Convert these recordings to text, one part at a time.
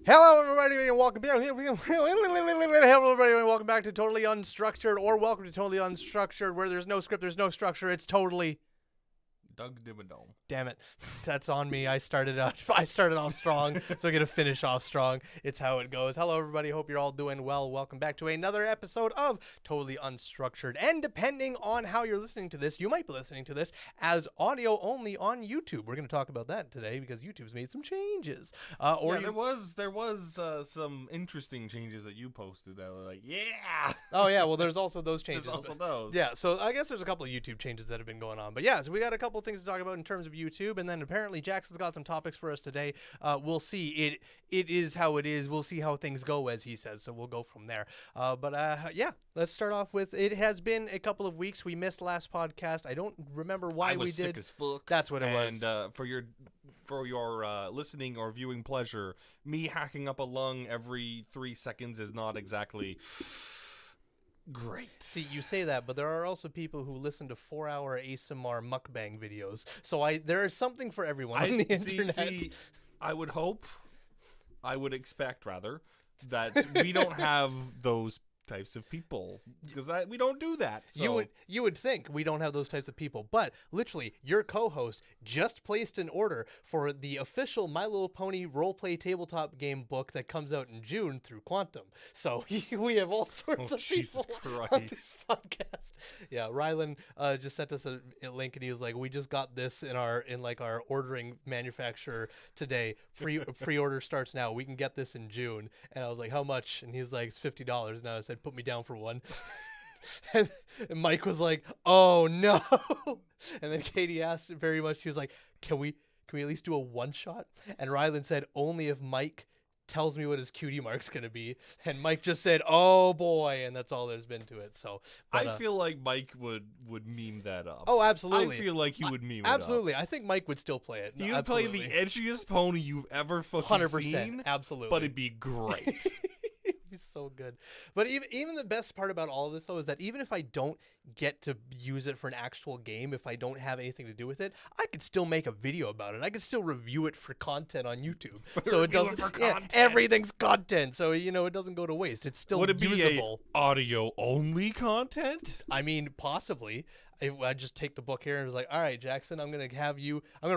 Hello, everybody, and welcome back. Hello, everybody, and welcome back to Totally Unstructured, or welcome to Totally Unstructured, where there's no script, there's no structure. It's totally. Doug Dimmadome. Damn it, that's on me. I started off strong, so I'm gonna finish off strong. It's how it goes. Hello, everybody. Hope you're all doing well. Welcome back to another episode of Totally Unstructured. And depending on how you're listening to this, you might be listening to this as audio only on YouTube. We're gonna talk about that today because YouTube's made some changes. There was some interesting changes that you posted that were like, yeah. Oh yeah, well there's also those changes. There's also those. Yeah, so I guess there's a couple of YouTube changes that have been going on. But yeah, so we got a couple of things to talk about in terms of YouTube, and then apparently Jackson's got some topics for us today. We'll see. It is how it is. We'll see how things go, as he says, so we'll go from there. Yeah, let's start off with, it has been a couple of weeks. We missed last podcast. I don't remember why we did. Sick as fuck. That's what it was. And for your listening or viewing pleasure, me hacking up a lung every 3 seconds is not exactly great. See, you say that, but there are also people who listen to 4-hour ASMR mukbang videos. So there is something for everyone on the internet. I would expect rather that we don't have those types of people because we don't do that. So. You would think we don't have those types of people, but literally your co-host just placed an order for the official My Little Pony roleplay tabletop game book that comes out in June through Quantum. So we have all sorts of Jesus people Christ. on this podcast. Yeah, Rylan just sent us a link and he was like, "We just got this in our ordering manufacturer today. Pre-order starts now. We can get this in June." And I was like, "How much?" And he was like, "It's $50." And I said, "Put me down for one." and Mike was like, "Oh no." And then Katie asked very much, she was like, can we at least do a one shot? And Rylan said, "Only if Mike tells me what his cutie mark's gonna be." And Mike just said, "Oh boy," and that's all there's been to it. So I feel like Mike would meme that up. Oh, absolutely. I feel like he would meme absolutely. it up. I think Mike would still play it. He would play the edgiest pony you've ever fucking 100%, seen. absolutely. But it'd be great. He's so good. But even the best part about all of this, though, is that even if I don't get to use it for an actual game, if I don't have anything to do with it, I could still make a video about it. I could still review it for content on YouTube. So it doesn't. Everything's content. So it doesn't go to waste. It's still Would it usable. Be audio only content? I mean, possibly. I just take the book here and was like, "All right, Jackson, I'm gonna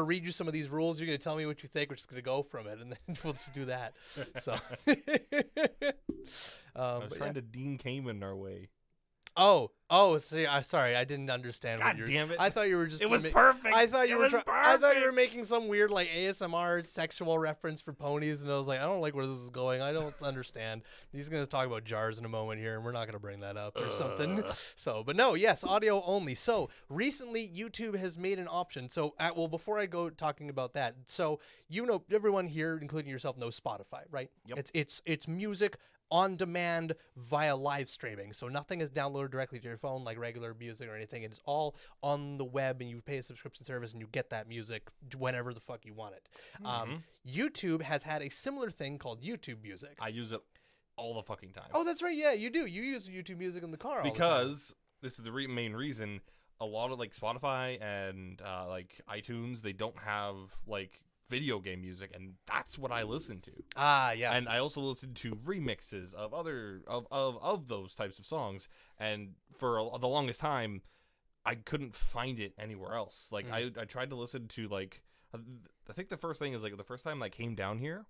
read you some of these rules. You're gonna tell me what you think. We're just gonna go from it, and then we'll just do that." So, I was trying to Dean Kamen our way. Oh, see, I'm sorry, I didn't understand. God damn it! I thought you were just. It was perfect. I thought you were making some weird like ASMR sexual reference for ponies, and I was like, I don't like where this is going. I don't understand. He's gonna talk about jars in a moment here, and we're not gonna bring that up or something. So, but no, yes, audio only. So recently, YouTube has made an option. So, before I go talking about that, so everyone here, including yourself, knows Spotify, right? Yep. It's music on demand via live streaming. So nothing is downloaded directly to your phone like regular music or anything. It is all on the web, and you pay a subscription service and you get that music whenever the fuck you want it. Mm-hmm. YouTube has had a similar thing called YouTube Music. I use it all the fucking time. Oh, that's right. Yeah, you do. You use YouTube Music in the car all because the time. This is the main reason. A lot of like Spotify and like iTunes, they don't have like video game music, and that's what I listen to. Yes. And I also listen to remixes of other of those types of songs, and for the longest time I couldn't find it anywhere else. Like I tried to listen to like I think the first thing is like the first time I came down here,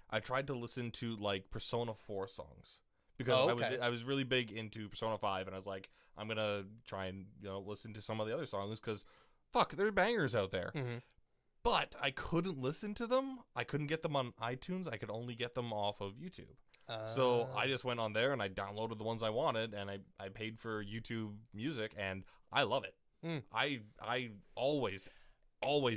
I tried to listen to like Persona 4 songs because I was really big into Persona 5, and I was like, I'm gonna try and listen to some of the other songs because fuck, there are bangers out there. Mm-hmm. But I couldn't listen to them. I couldn't get them on iTunes. I could only get them off of YouTube. So I just went on there and I downloaded the ones I wanted, and I paid for YouTube Music, and I love it. I always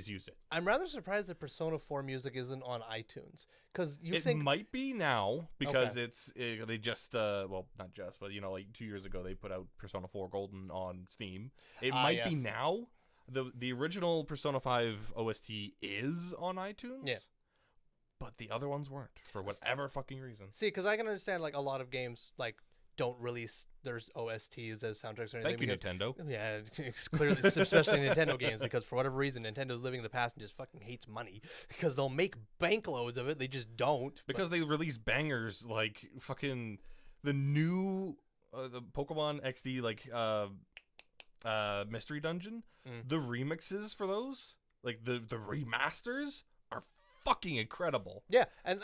use it. I'm rather surprised that Persona 4 music isn't on iTunes, because it might be now because they just well, not just, but like 2 years ago they put out Persona 4 Golden on Steam. It might be now. The original Persona 5 OST is on iTunes. Yeah. But the other ones weren't for whatever fucking reason. See, because I can understand like a lot of games like don't release their OSTs as soundtracks or anything. Thank you, because, Nintendo. Yeah, it's clearly, especially Nintendo games, because for whatever reason, Nintendo's living in the past and just fucking hates money because they'll make bank loads of it. They just don't. Because they release bangers like fucking the new the Pokemon XD Mystery Dungeon. The remixes for those, like the remasters, are fucking incredible. Yeah, and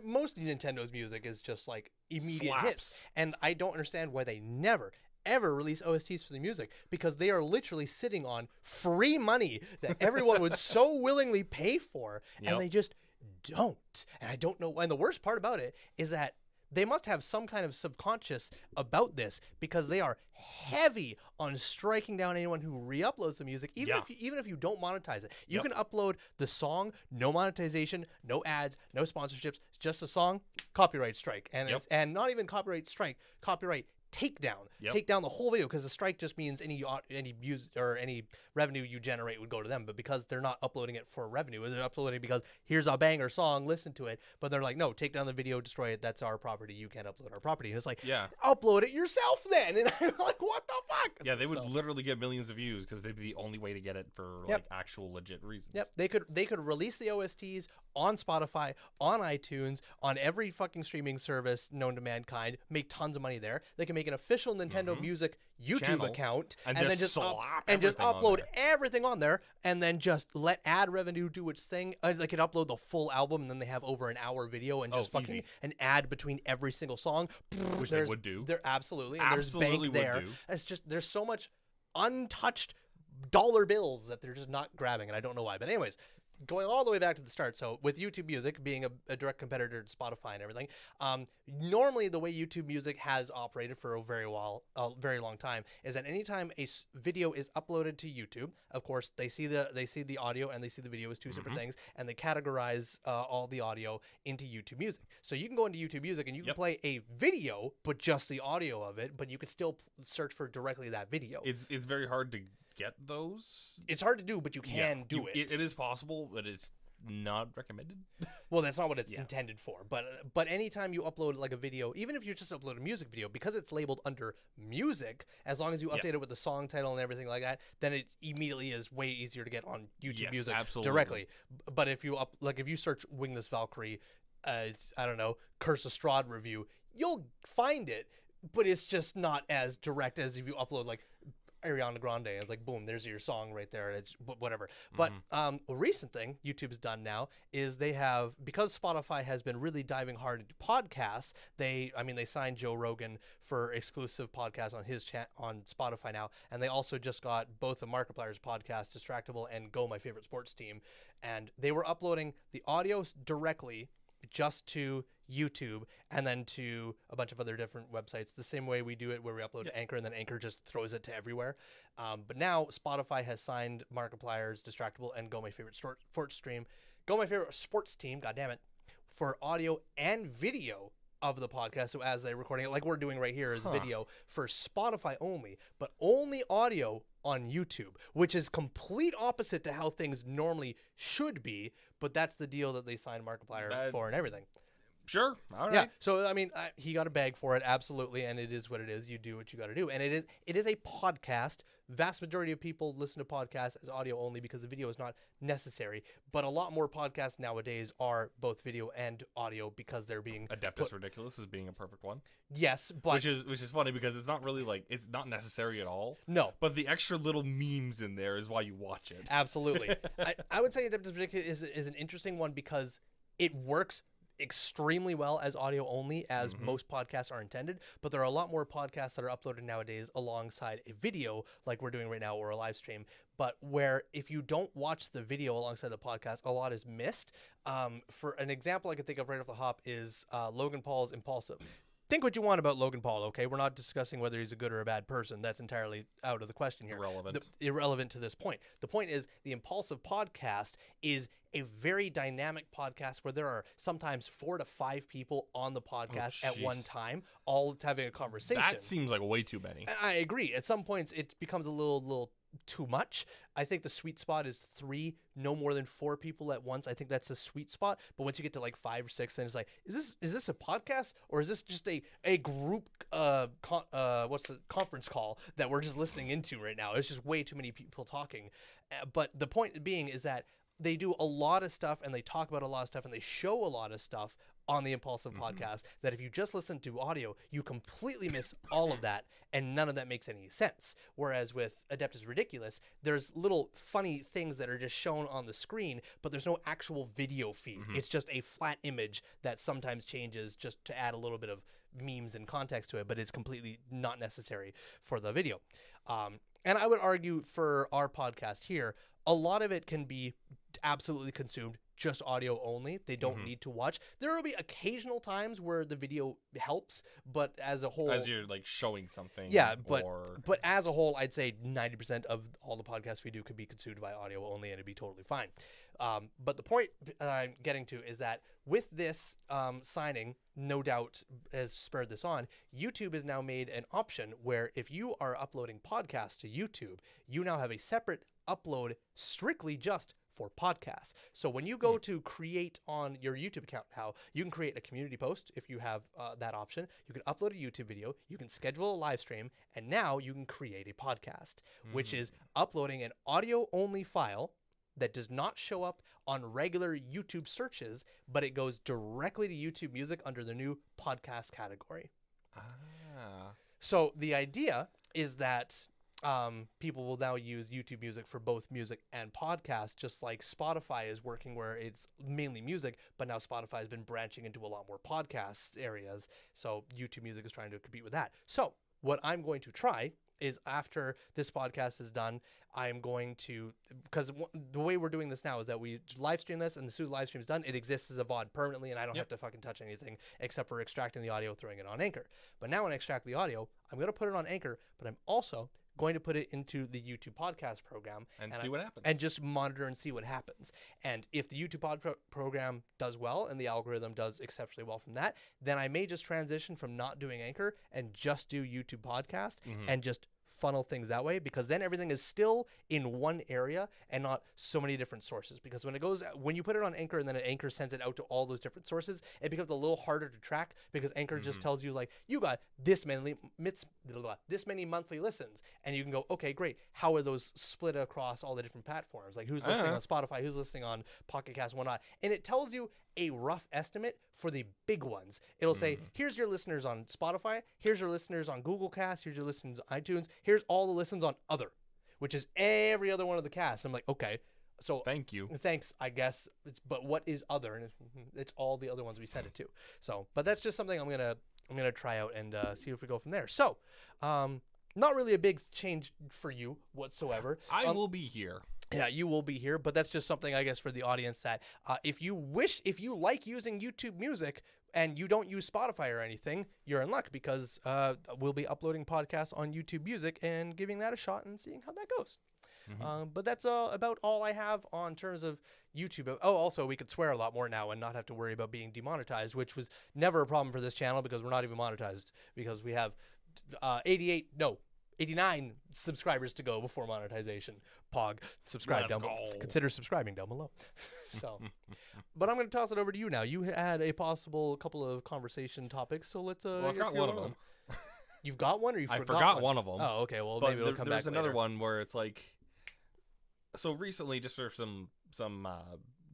most of Nintendo's music is just like immediate hits, and I don't understand why they never ever release OSTs for the music, because they are literally sitting on free money that everyone would so willingly pay for, and they just don't. And I don't know. And the worst part about it is that they must have some kind of subconscious about this, because they are heavy on striking down anyone who re-uploads the music, even if you don't monetize it. You can upload the song, no monetization, no ads, no sponsorships, just a song, copyright strike, and and not even copyright strike, copyright takedown. Take down the whole video, because the strike just means any views or any revenue you generate would go to them. But because they're not uploading it for revenue, they're uploading because here's a banger song, listen to it. But they're like, no, take down the video, destroy it. That's our property. You can't upload our property. And it's like, upload it yourself then. And I'm like, what the fuck? Yeah, they would literally get millions of views because they'd be the only way to get it for like actual legit reasons. They could release the OSTs on Spotify, on iTunes, on every fucking streaming service known to mankind, make tons of money there. They can make an official Nintendo Music YouTube account and then just upload everything on there, and then just let ad revenue do its thing. They could upload the full album, and then they have over an hour video and just fucking an ad between every single song, which they would do. They're absolutely there's bank there. It's just there's so much untouched dollar bills that they're just not grabbing, and I don't know why. But anyways, going all the way back to the start, so with YouTube Music being a direct competitor to Spotify and everything, normally the way YouTube Music has operated for a very long time is that anytime a video is uploaded to YouTube, of course they see the audio and they see the video as two separate things, and they categorize all the audio into YouTube Music. So you can go into YouTube Music and you can play a video, but just the audio of it, but you could still search for directly that video. It's very hard to get those. It's hard to do, but you can do it. It is possible, but it's not recommended. Well, that's not what it's intended for. But anytime you upload like a video, even if you just upload a music video, because it's labeled under music, as long as you update it with the song title and everything like that, then it immediately is way easier to get on YouTube Music directly. But if you search WinglessValkyrie, I don't know, Curse of Strahd review, you'll find it, but it's just not as direct as if you upload like Ariana Grande. It's like, boom, there's your song right there. It's whatever. But a recent thing YouTube's done now is they have, because Spotify has been really diving hard into podcasts, they signed Joe Rogan for exclusive podcasts on his on Spotify now, and they also just got both of Markiplier's podcasts, Distractable and Go, My Favorite Sports Team, and they were uploading the audio directly just to YouTube and then to a bunch of other different websites, the same way we do it, where we upload to Anchor and then Anchor just throws it to everywhere. But now Spotify has signed Markiplier's Distractable and Go My Favorite Sports Team, goddammit, for audio and video of the podcast. So as they're recording it, like we're doing right here, is video for Spotify only, but only audio on YouTube, which is complete opposite to how things normally should be. But that's the deal that they signed Markiplier for and everything. Sure. All right. Yeah. So I mean, he got a bag for it, absolutely, and it is what it is. You do what you got to do, and it is a podcast. Vast majority of people listen to podcasts as audio only because the video is not necessary. But a lot more podcasts nowadays are both video and audio because they're being Adeptus Ridiculous is being a perfect one. Yes, but which is funny because it's not really like, it's not necessary at all. No, but the extra little memes in there is why you watch it. Absolutely. I would say Adeptus Ridiculous is an interesting one because it works extremely well as audio only, as most podcasts are intended, but there are a lot more podcasts that are uploaded nowadays alongside a video like we're doing right now, or a live stream, but where if you don't watch the video alongside the podcast, a lot is missed. For an example I can think of right off the hop is Logan Paul's Impulsive. Think what you want about Logan Paul, okay? We're not discussing whether he's a good or a bad person. That's entirely out of the question here. Irrelevant to this point. The point is, the Impulsive podcast is a very dynamic podcast where there are sometimes 4 to 5 people on the podcast at one time, all having a conversation. That seems like way too many. I agree. At some points, it becomes a little too much. I think the sweet spot is 3, no more than 4 people at once. I think that's the sweet spot. But once you get to like 5 or 6, then it's like, is this a podcast, or is this just a group what's the conference call that we're just listening into right now? It's just way too many people talking. But the point being is that they do a lot of stuff, and they talk about a lot of stuff, and they show a lot of stuff on the Impulsive podcast, that if you just listen to audio, you completely miss all of that, and none of that makes any sense. Whereas with Adeptus Ridiculous, there's little funny things that are just shown on the screen, but there's no actual video feed. It's just a flat image that sometimes changes just to add a little bit of memes and context to it, but it's completely not necessary for the video. And I would argue for our podcast here, a lot of it can be absolutely consumed just audio only. They don't need to watch. There will be occasional times where the video helps, but as a whole, as you're like showing something. Yeah, but as a whole, I'd say 90% of all the podcasts we do could be consumed by audio only, and it'd be totally fine. But the point I'm getting to is that with this signing, no doubt has spurred this on. YouTube has now made an option where if you are uploading podcasts to YouTube, you now have a separate upload strictly just for podcasts. So when you go to create on your YouTube account now, you can create a community post if you have that option. You can upload a YouTube video, you can schedule a live stream, and now you can create a podcast, which is uploading an audio-only file that does not show up on regular YouTube searches, but it goes directly to YouTube Music under the new podcast category. So the idea is that people will now use YouTube Music for both music and podcast, just like Spotify is working where it's mainly music, but now Spotify has been branching into a lot more podcast areas. So YouTube Music is trying to compete with that. So what I'm going to try is after this podcast is done, I'm going to, because the way we're doing this now is that we live stream this, and as soon as the live stream is done, it exists as a VOD permanently, and I don't have to fucking touch anything except for extracting the audio, throwing it on Anchor. But now when I extract the audio, I'm going to put it on Anchor, but I'm also going to put it into the YouTube podcast program and see what happens, and just monitor and see what happens. And if the YouTube program does well and the algorithm does exceptionally well from that, then I may just transition from not doing Anchor and just do YouTube podcast and just funnel things that way, because then everything is still in one area and not so many different sources. Because when you put it on Anchor and then Anchor sends it out to all those different sources, it becomes a little harder to track, because Anchor just tells you like, you got this many monthly listens, and you can go, okay, great, how are those split across all the different platforms? Like who's listening on Spotify, who's listening on Pocket Cast, whatnot, and it tells you a rough estimate for the big ones. It'll say, here's your listeners on Spotify, here's your listeners on Google Cast, here's your listeners on iTunes, here's all the listens on other, which is every other one of the casts. I'm like, okay, so thanks, I guess. But what is other? And it's all the other ones we set it to. So, but that's just something I'm gonna try out and see if we go from there. So, not really a big change for you whatsoever. I will be here. Yeah, you will be here, but that's just something, I guess, for the audience that if you like using YouTube Music and you don't use Spotify or anything, you're in luck, because we'll be uploading podcasts on YouTube Music and giving that a shot and seeing how that goes. But that's about all I have on terms of YouTube. Oh, also, we could swear a lot more now and not have to worry about being demonetized, which was never a problem for this channel, because we're not even monetized, because we have 89 subscribers to go before monetization. Pog, subscribe down below. Consider subscribing down below. So, but I'm going to toss it over to you now. You had a possible couple of conversation topics, so let's. I've got one of them. You've got one, or you forgot? I forgot one of them. Oh, okay. Well, maybe it'll come back. There's another one where it's like, so recently, just for some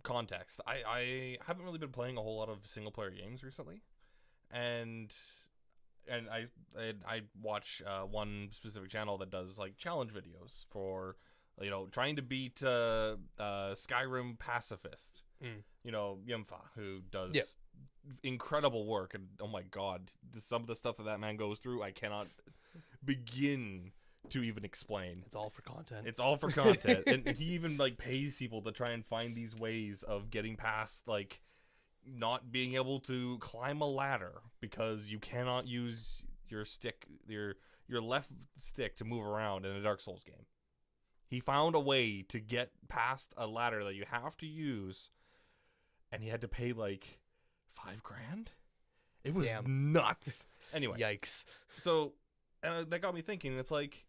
context, I haven't really been playing a whole lot of single player games recently, and I watch one specific channel that does like challenge videos for, trying to beat Skyrim pacifist. Yimfa, who does incredible work, and oh my god, some of the stuff that man goes through, I cannot begin to even explain. It's all for content. It's all for content. and he even like pays people to try and find these ways of getting past like not being able to climb a ladder because you cannot use your stick, your left stick, to move around in a Dark Souls game. He found a way to get past a ladder that you have to use, and he had to pay like $5,000. It was nuts. Anyway, yikes. So that got me thinking. It's like,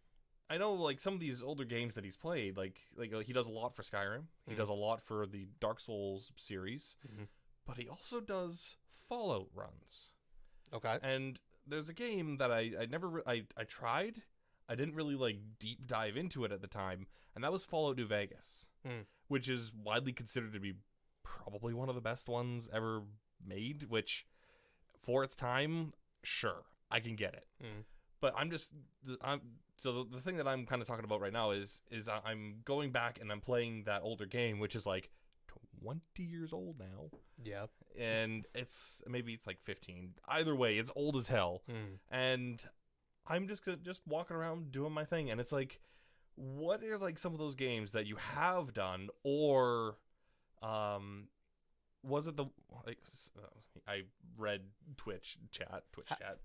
I know like some of these older games that he's played, like he does a lot for Skyrim. He does a lot for the Dark Souls series, but he also does Fallout runs. Okay. And there's a game that I tried. I didn't really like deep dive into it at the time, and that was Fallout New Vegas, which is widely considered to be probably one of the best ones ever made, which for its time, sure, I can get it. But so the thing that I'm kind of talking about right now is I'm going back and I'm playing that older game, which is like 20 years old now. Yeah. And maybe it's like 15. Either way, it's old as hell. And I'm just walking around doing my thing, and it's like, what are like some of those games that you have done, or was it I read Twitch chat.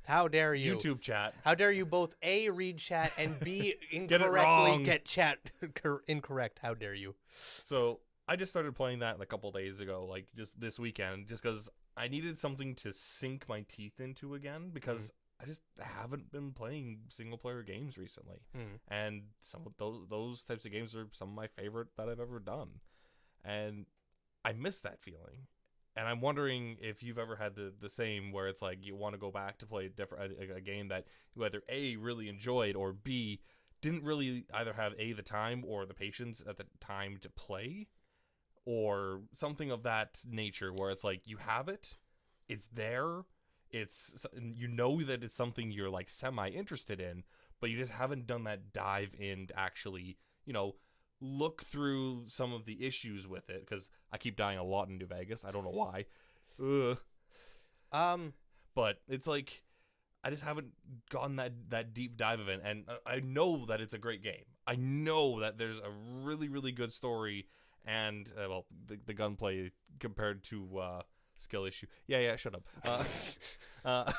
How dare you? YouTube chat. How dare you both A, read chat, and B, Get it wrong. get chat incorrect? How dare you? So I just started playing that a couple days ago, like just this weekend, just because I needed something to sink my teeth into again, because I just haven't been playing single player games recently. And some of those types of games are some of my favorite that I've ever done. And I miss that feeling. And I'm wondering if you've ever had the same, where it's like you want to go back to play a game that you either A, really enjoyed, or B, didn't really either have A, the time or the patience at the time to play, or something of that nature, where it's like you have it, it's there, you know that it's something you're like semi interested in, but you just haven't done that dive in to actually, look through some of the issues with it, because I keep dying a lot in New Vegas. I don't know why. But it's like I just haven't gotten that deep dive of it, and I know that it's a great game. I know that there's a really, really good story, and the gunplay compared to skill issue. Yeah, shut up. I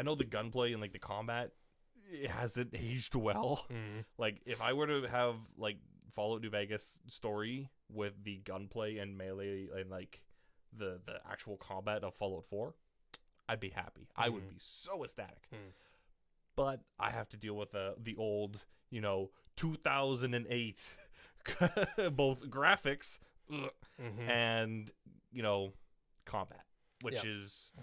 know the gunplay and like the combat, it hasn't aged well. Like if I were to have like Fallout New Vegas story with the gunplay and melee and like the actual combat of Fallout 4, I'd be happy. I would be so ecstatic. But I have to deal with the old, 2008 both graphics and combat, which is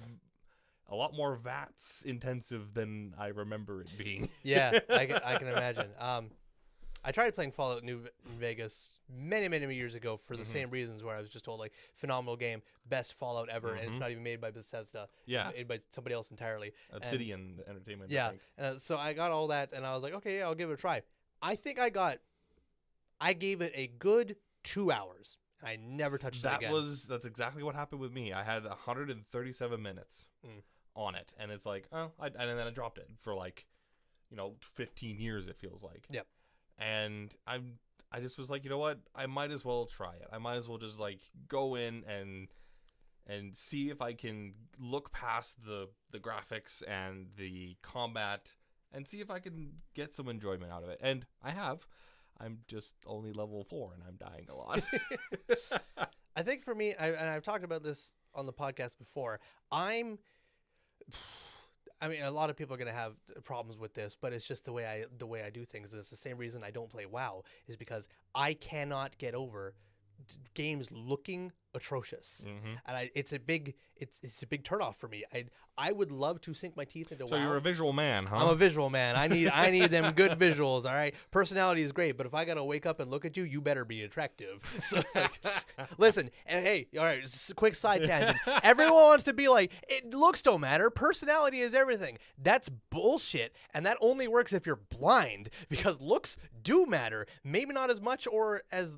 a lot more VATS intensive than I remember it being. Yeah, I can imagine. I tried playing Fallout New Vegas many, many years ago for the same reasons, where I was just told, like, phenomenal game, best Fallout ever, and it's not even made by Bethesda. Yeah. Made by somebody else entirely. Obsidian Entertainment. Yeah. So I got all that, and I was like, okay, yeah, I'll give it a try. I think I gave it a good 2 hours. I never touched it again. That's exactly what happened with me. I had 137 minutes on it, and it's like, and then I dropped it for like, 15 years, it feels like. Yep. And I just was like, you know what? I might as well try it. I might as well just like go in and see if I can look past the graphics and the combat and see if I can get some enjoyment out of it. And I have. I'm just only level 4 and I'm dying a lot. I think for me, and I've talked about this on the podcast before, I mean, a lot of people are going to have problems with this, but it's just the way I do things. It's the same reason I don't play WoW, is because I cannot get over games looking atrocious, and it's a big turnoff for me. I would love to sink my teeth into WoW. So you're a visual man, huh? I'm a visual man. I need them good visuals. All right, personality is great, but if I gotta wake up and look at you, you better be attractive. So, listen, and hey, all right, quick side tangent. Everyone wants to be like, looks don't matter. Personality is everything. That's bullshit, and that only works if you're blind, because looks do matter. Maybe not as much or as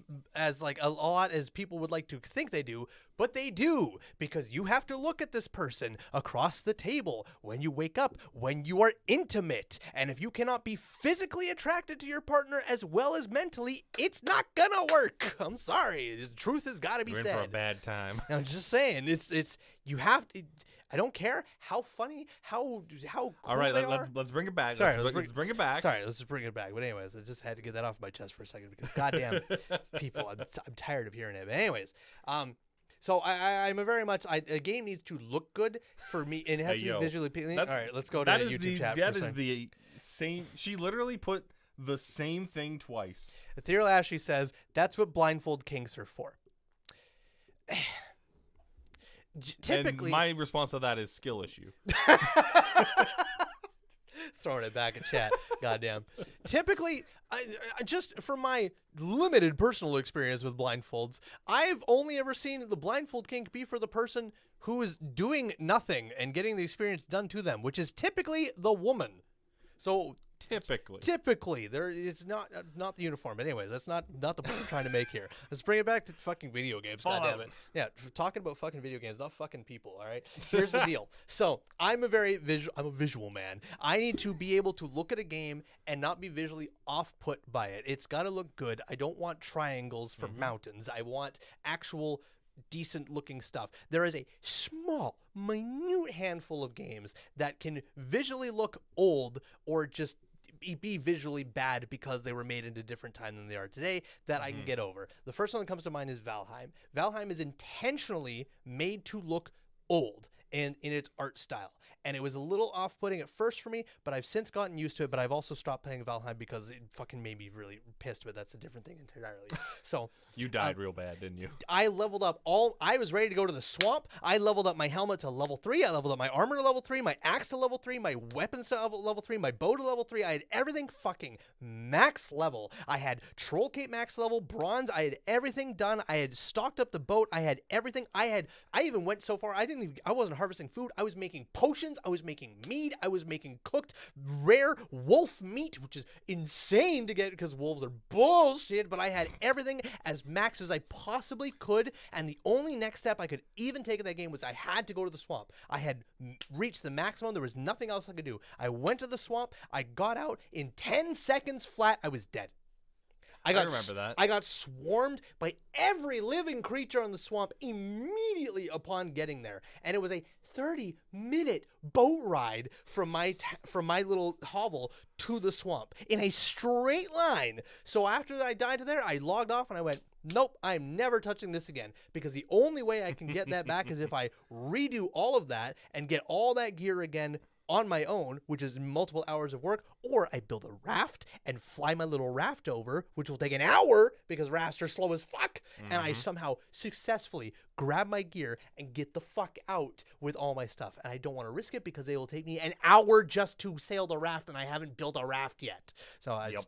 like a lot as people would like to think they do, but they do, because you have to look at this person across the table when you wake up, when you are intimate, and if you cannot be physically attracted to your partner as well as mentally, it's not gonna work. I'm sorry, the truth has got to be said. You're in for a bad time. I'm just saying, it's you have to. I don't care how funny, how cool. All right, they let's bring it back. Sorry, let's bring it back. Sorry, let's just bring it back. But anyways, I just had to get that off my chest for a second, because goddamn people, I'm tired of hearing it. But anyways, so I'm a very much a game needs to look good for me, and it has to be visually appealing. All right, let's go to the YouTube chat. That is the same. She literally put the same thing twice. Ethereal Ashley says that's what blindfold kinks are for. Typically, and my response to that is skill issue. Throwing it back in chat. Goddamn. Typically, I just from my limited personal experience with blindfolds, I've only ever seen the blindfold kink be for the person who is doing nothing and getting the experience done to them, which is typically the woman. So typically there it's not the uniform. But anyways, that's not the point I'm trying to make here. Let's bring it back to fucking video games. Goddamn it. Yeah, talking about fucking video games, not fucking people. All right. Here's the deal. So I'm a visual man. I need to be able to look at a game and not be visually off-put by it. It's got to look good. I don't want triangles for mountains. I want actual decent looking stuff. There is a small, minute handful of games that can visually look old or just be visually bad because they were made into a different time than they are today that I can get over. The first one that comes to mind is Valheim. Valheim is intentionally made to look old and in its art style. And it was a little off-putting at first for me, but I've since gotten used to it. But I've also stopped playing Valheim because it fucking made me really pissed, but that's a different thing entirely. So you died real bad, didn't you? I leveled up I was ready to go to the swamp. I leveled up my helmet to level 3. I leveled up my armor to level 3, my axe to level 3, my weapons to level 3, my bow to level 3. I had everything fucking max level. I had Troll Cape max level, bronze. I had everything done. I had stocked up the boat. I had everything. I even went so far, I wasn't harvesting food. I was making potions. I was making mead. I was making cooked rare wolf meat, which is insane to get because wolves are bullshit, but I had everything as max as I possibly could, and the only next step I could even take in that game was I had to go to the swamp. I had reached the maximum. There was nothing else I could do. I went to the swamp. I got out. In 10 seconds flat, I was dead. I remember that. I got swarmed by every living creature in the swamp immediately upon getting there. And it was a 30-minute boat ride from my little hovel to the swamp in a straight line. So after I died there, I logged off and I went, nope, I'm never touching this again, because the only way I can get that back is if I redo all of that and get all that gear again on my own, which is multiple hours of work, or I build a raft and fly my little raft over, which will take an hour because rafts are slow as fuck, and I somehow successfully grab my gear and get the fuck out with all my stuff. And I don't want to risk it because they will take me an hour just to sail the raft, and I haven't built a raft yet. So anyways,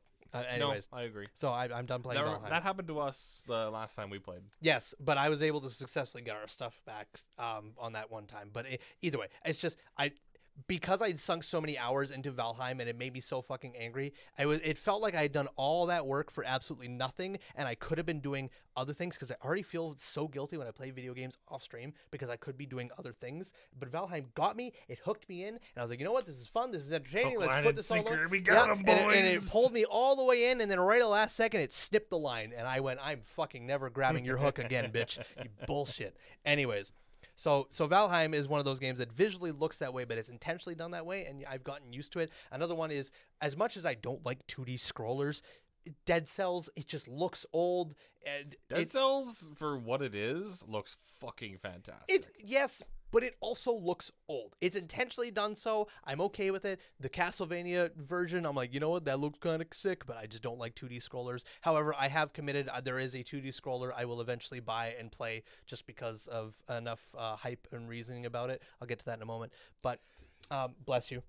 no, I agree. So I'm done playing Valheim. That happened to us the last time we played. Yes, but I was able to successfully get our stuff back on that one time. But either way, it's just because I'd sunk so many hours into Valheim and it made me so fucking angry. It felt like I had done all that work for absolutely nothing, and I could have been doing other things because I already feel so guilty when I play video games off stream because I could be doing other things. But Valheim got me, it hooked me in, and I was like, you know what, this is fun, this is entertaining, let's put this all on. We got him, boys. And it pulled me all the way in, and then right at the last second it snipped the line, and I went, I'm fucking never grabbing your hook again, bitch. You bullshit. Anyways. So Valheim is one of those games that visually looks that way, but it's intentionally done that way, and I've gotten used to it. Another one is, as much as I don't like 2D scrollers, Dead Cells, it just looks old. Dead Cells, for what it is, looks fucking fantastic. Yes, but it also looks old. It's intentionally done so. I'm okay with it. The Castlevania version, I'm like, you know what, that looks kind of sick, but I just don't like 2D scrollers. However, I have committed, there is a 2D scroller I will eventually buy and play just because of enough hype and reasoning about it. I'll get to that in a moment. But, bless you.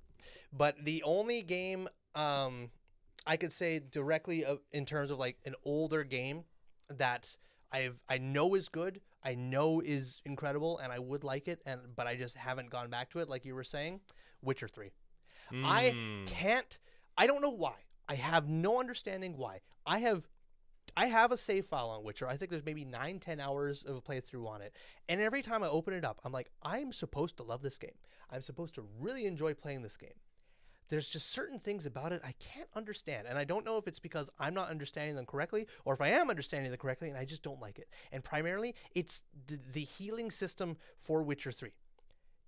But the only game I could say directly in terms of like an older game that I know is good, I know is incredible, and I would like it, but I just haven't gone back to it, like you were saying, Witcher 3. I don't know why. I have no understanding why. I have a save file on Witcher. I think there's maybe 9-10 hours of a playthrough on it. And every time I open it up, I'm like, I'm supposed to love this game. I'm supposed to really enjoy playing this game. There's just certain things about it I can't understand. And I don't know if it's because I'm not understanding them correctly, or if I am understanding them correctly and I just don't like it. And primarily, it's the healing system for Witcher 3.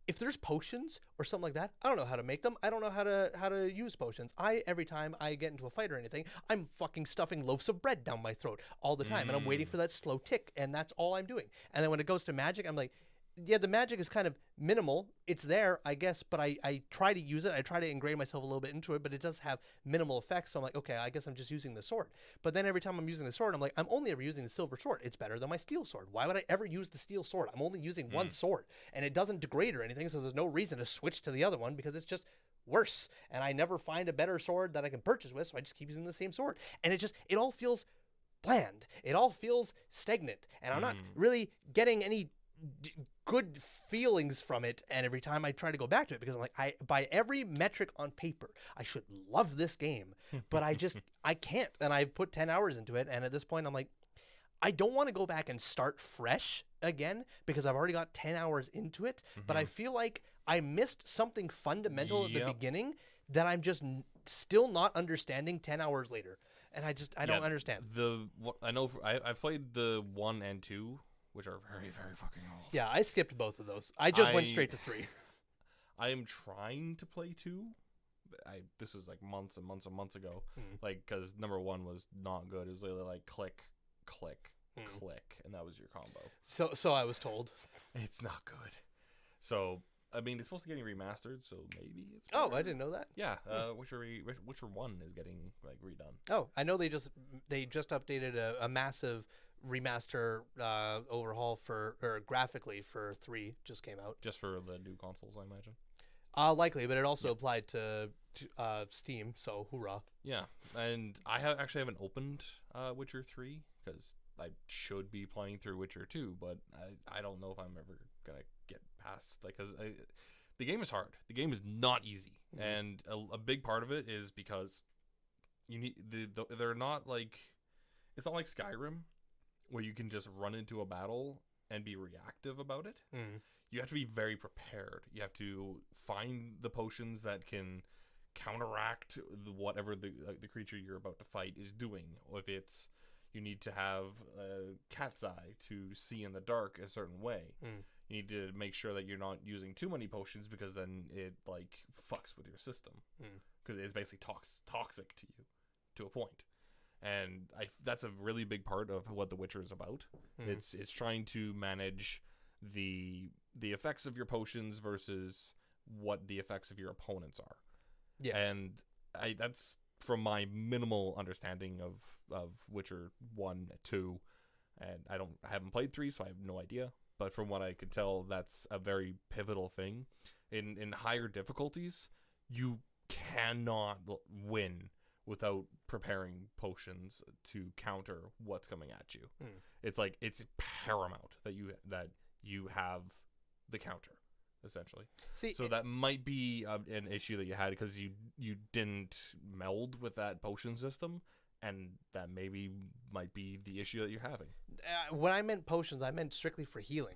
If there's potions or something like that, I don't know how to make them. I don't know how to use potions. Every time I get into a fight or anything, I'm fucking stuffing loaves of bread down my throat all the time. And I'm waiting for that slow tick, and that's all I'm doing. And then when it goes to magic, I'm like, the magic is kind of minimal. It's there, I guess, but I try to use it. I try to ingrain myself a little bit into it, but it does have minimal effects. So I'm like, okay, I guess I'm just using the sword. But then every time I'm using the sword, I'm like, I'm only ever using the silver sword. It's better than my steel sword. Why would I ever use the steel sword? I'm only using one sword, and it doesn't degrade or anything, so there's no reason to switch to the other one because it's just worse. And I never find a better sword that I can purchase with, so I just keep using the same sword. And it all feels bland. It all feels stagnant, and I'm not really getting any good feelings from it. And every time I try to go back to it, because I'm like, by every metric on paper, I should love this game, but I can't. And I've put 10 hours into it, and at this point I'm like, I don't want to go back and start fresh again because I've already got 10 hours into it, but I feel like I missed something fundamental at the beginning that I'm just still not understanding 10 hours later. And I don't understand. I've played the 1 and 2, which are very, very fucking old. Yeah, I skipped both of those. I just went straight to 3. I am trying to play 2. This was like months and months and months ago. Like, because number 1 was not good. It was literally like click, click, click, and that was your combo. So I was told. It's not good. So, I mean, it's supposed to be getting remastered, so maybe it's... Oh, I didn't know that. Yeah, Witcher 1 is getting, like, redone. Oh, I know they just updated a massive remaster overhaul graphically for 3 just came out. Just for the new consoles, I imagine. Likely, but it also applied to Steam, so hoorah. Yeah, and I actually haven't opened Witcher 3, because I should be playing through Witcher 2, but I don't know if I'm ever going to get past, like, because the game is hard. The game is not easy, and a big part of it is because you need they're not like, it's not like Skyrim where you can just run into a battle and be reactive about it. You have to be very prepared. You have to find the potions that can counteract whatever the creature you're about to fight is doing. Or if it's, you need to have a cat's eye to see in the dark a certain way. You need to make sure that you're not using too many potions, because then it like fucks with your system, because it's basically toxic to you to a point. And that's a really big part of what The Witcher is about. It's trying to manage the effects of your potions versus what the effects of your opponents are. Yeah, and that's from my minimal understanding of Witcher 1, 2, and I haven't played 3, so I have no idea. But from what I could tell, that's a very pivotal thing. In higher difficulties, you cannot win without preparing potions to counter what's coming at you. It's like, it's paramount that you have the counter, essentially. So that might be an issue that you had because you didn't meld with that potion system, and that maybe might be the issue that you're having. When I meant potions, I meant strictly for healing.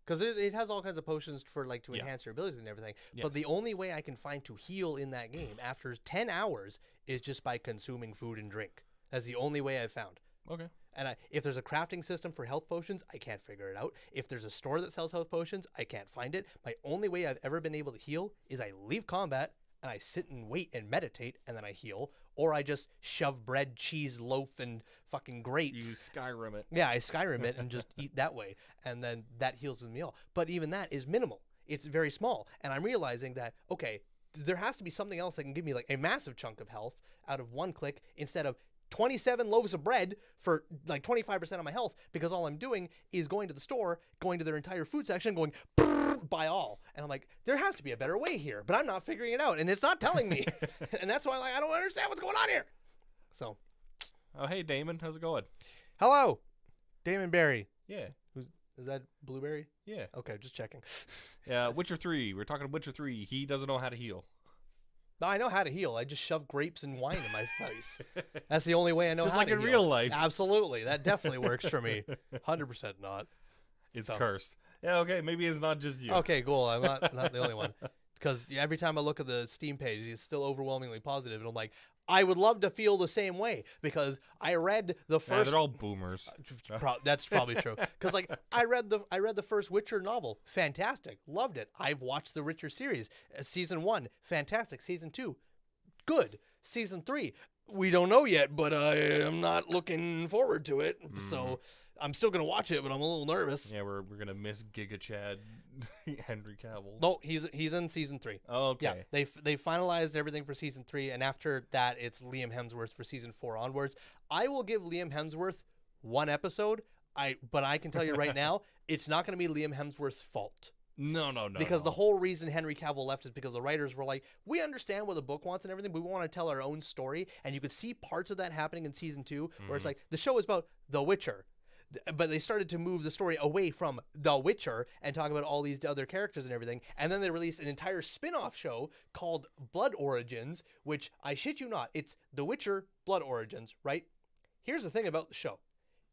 Because it has all kinds of potions for like to enhance your abilities and everything. Yes. But the only way I can find to heal in that game after 10 hours is just by consuming food and drink. That's the only way I've found. Okay. And if there's a crafting system for health potions, I can't figure it out. If there's a store that sells health potions, I can't find it. My only way I've ever been able to heal is I leave combat and I sit and wait and meditate, and then I heal. Or I just shove bread, cheese, loaf, and fucking grapes. You Skyrim it. Yeah, I Skyrim it and just eat that way. And then that heals me all. But even that is minimal. It's very small. And I'm realizing that, okay, there has to be something else that can give me like a massive chunk of health out of one click instead of 27 loaves of bread for like 25% of my health, because all I'm doing is going to the store, going to their entire food section, going buy all. And I'm like, there has to be a better way here, but I'm not figuring it out, and it's not telling me. And that's why I don't understand what's going on here. So, oh, hey Damon, how's it going? Hello, Damon Barry. Yeah. Is that Blueberry? Yeah. Okay, just checking. Yeah, Witcher 3. We're talking Witcher 3. He doesn't know how to heal. No, I know how to heal. I just shove grapes and wine in my face. That's the only way I know just how like to in heal. real life. Absolutely. That definitely works for me. 100% not. It's cursed. Yeah, okay. Maybe it's not just you. Okay, cool. I'm not the only one. Because every time I look at the Steam page, it's still overwhelmingly positive. And I'm like, I would love to feel the same way, because I read the first... Yeah, they're all boomers. That's probably true. Because like I read the first Witcher novel. Fantastic. Loved it. I've watched the Witcher series. Season 1, fantastic. Season 2, good. Season 3, we don't know yet, but I am not looking forward to it. So I'm still going to watch it, but I'm a little nervous. Yeah, we're going to miss Giga Chad Henry Cavill. No, he's in season 3. Oh, okay. Yeah, they finalized everything for season 3, and after that, it's Liam Hemsworth for season 4 onwards. I will give Liam Hemsworth one episode. But I can tell you right now, it's not going to be Liam Hemsworth's fault. No. Because the whole reason Henry Cavill left is because the writers were like, we understand what the book wants and everything, but we want to tell our own story. And you could see parts of that happening in season 2, where it's like the show is about The Witcher. But they started to move the story away from The Witcher and talk about all these other characters and everything. And then they released an entire spin-off show called Blood Origins, which, I shit you not, it's The Witcher Blood Origins, right? Here's the thing about the show.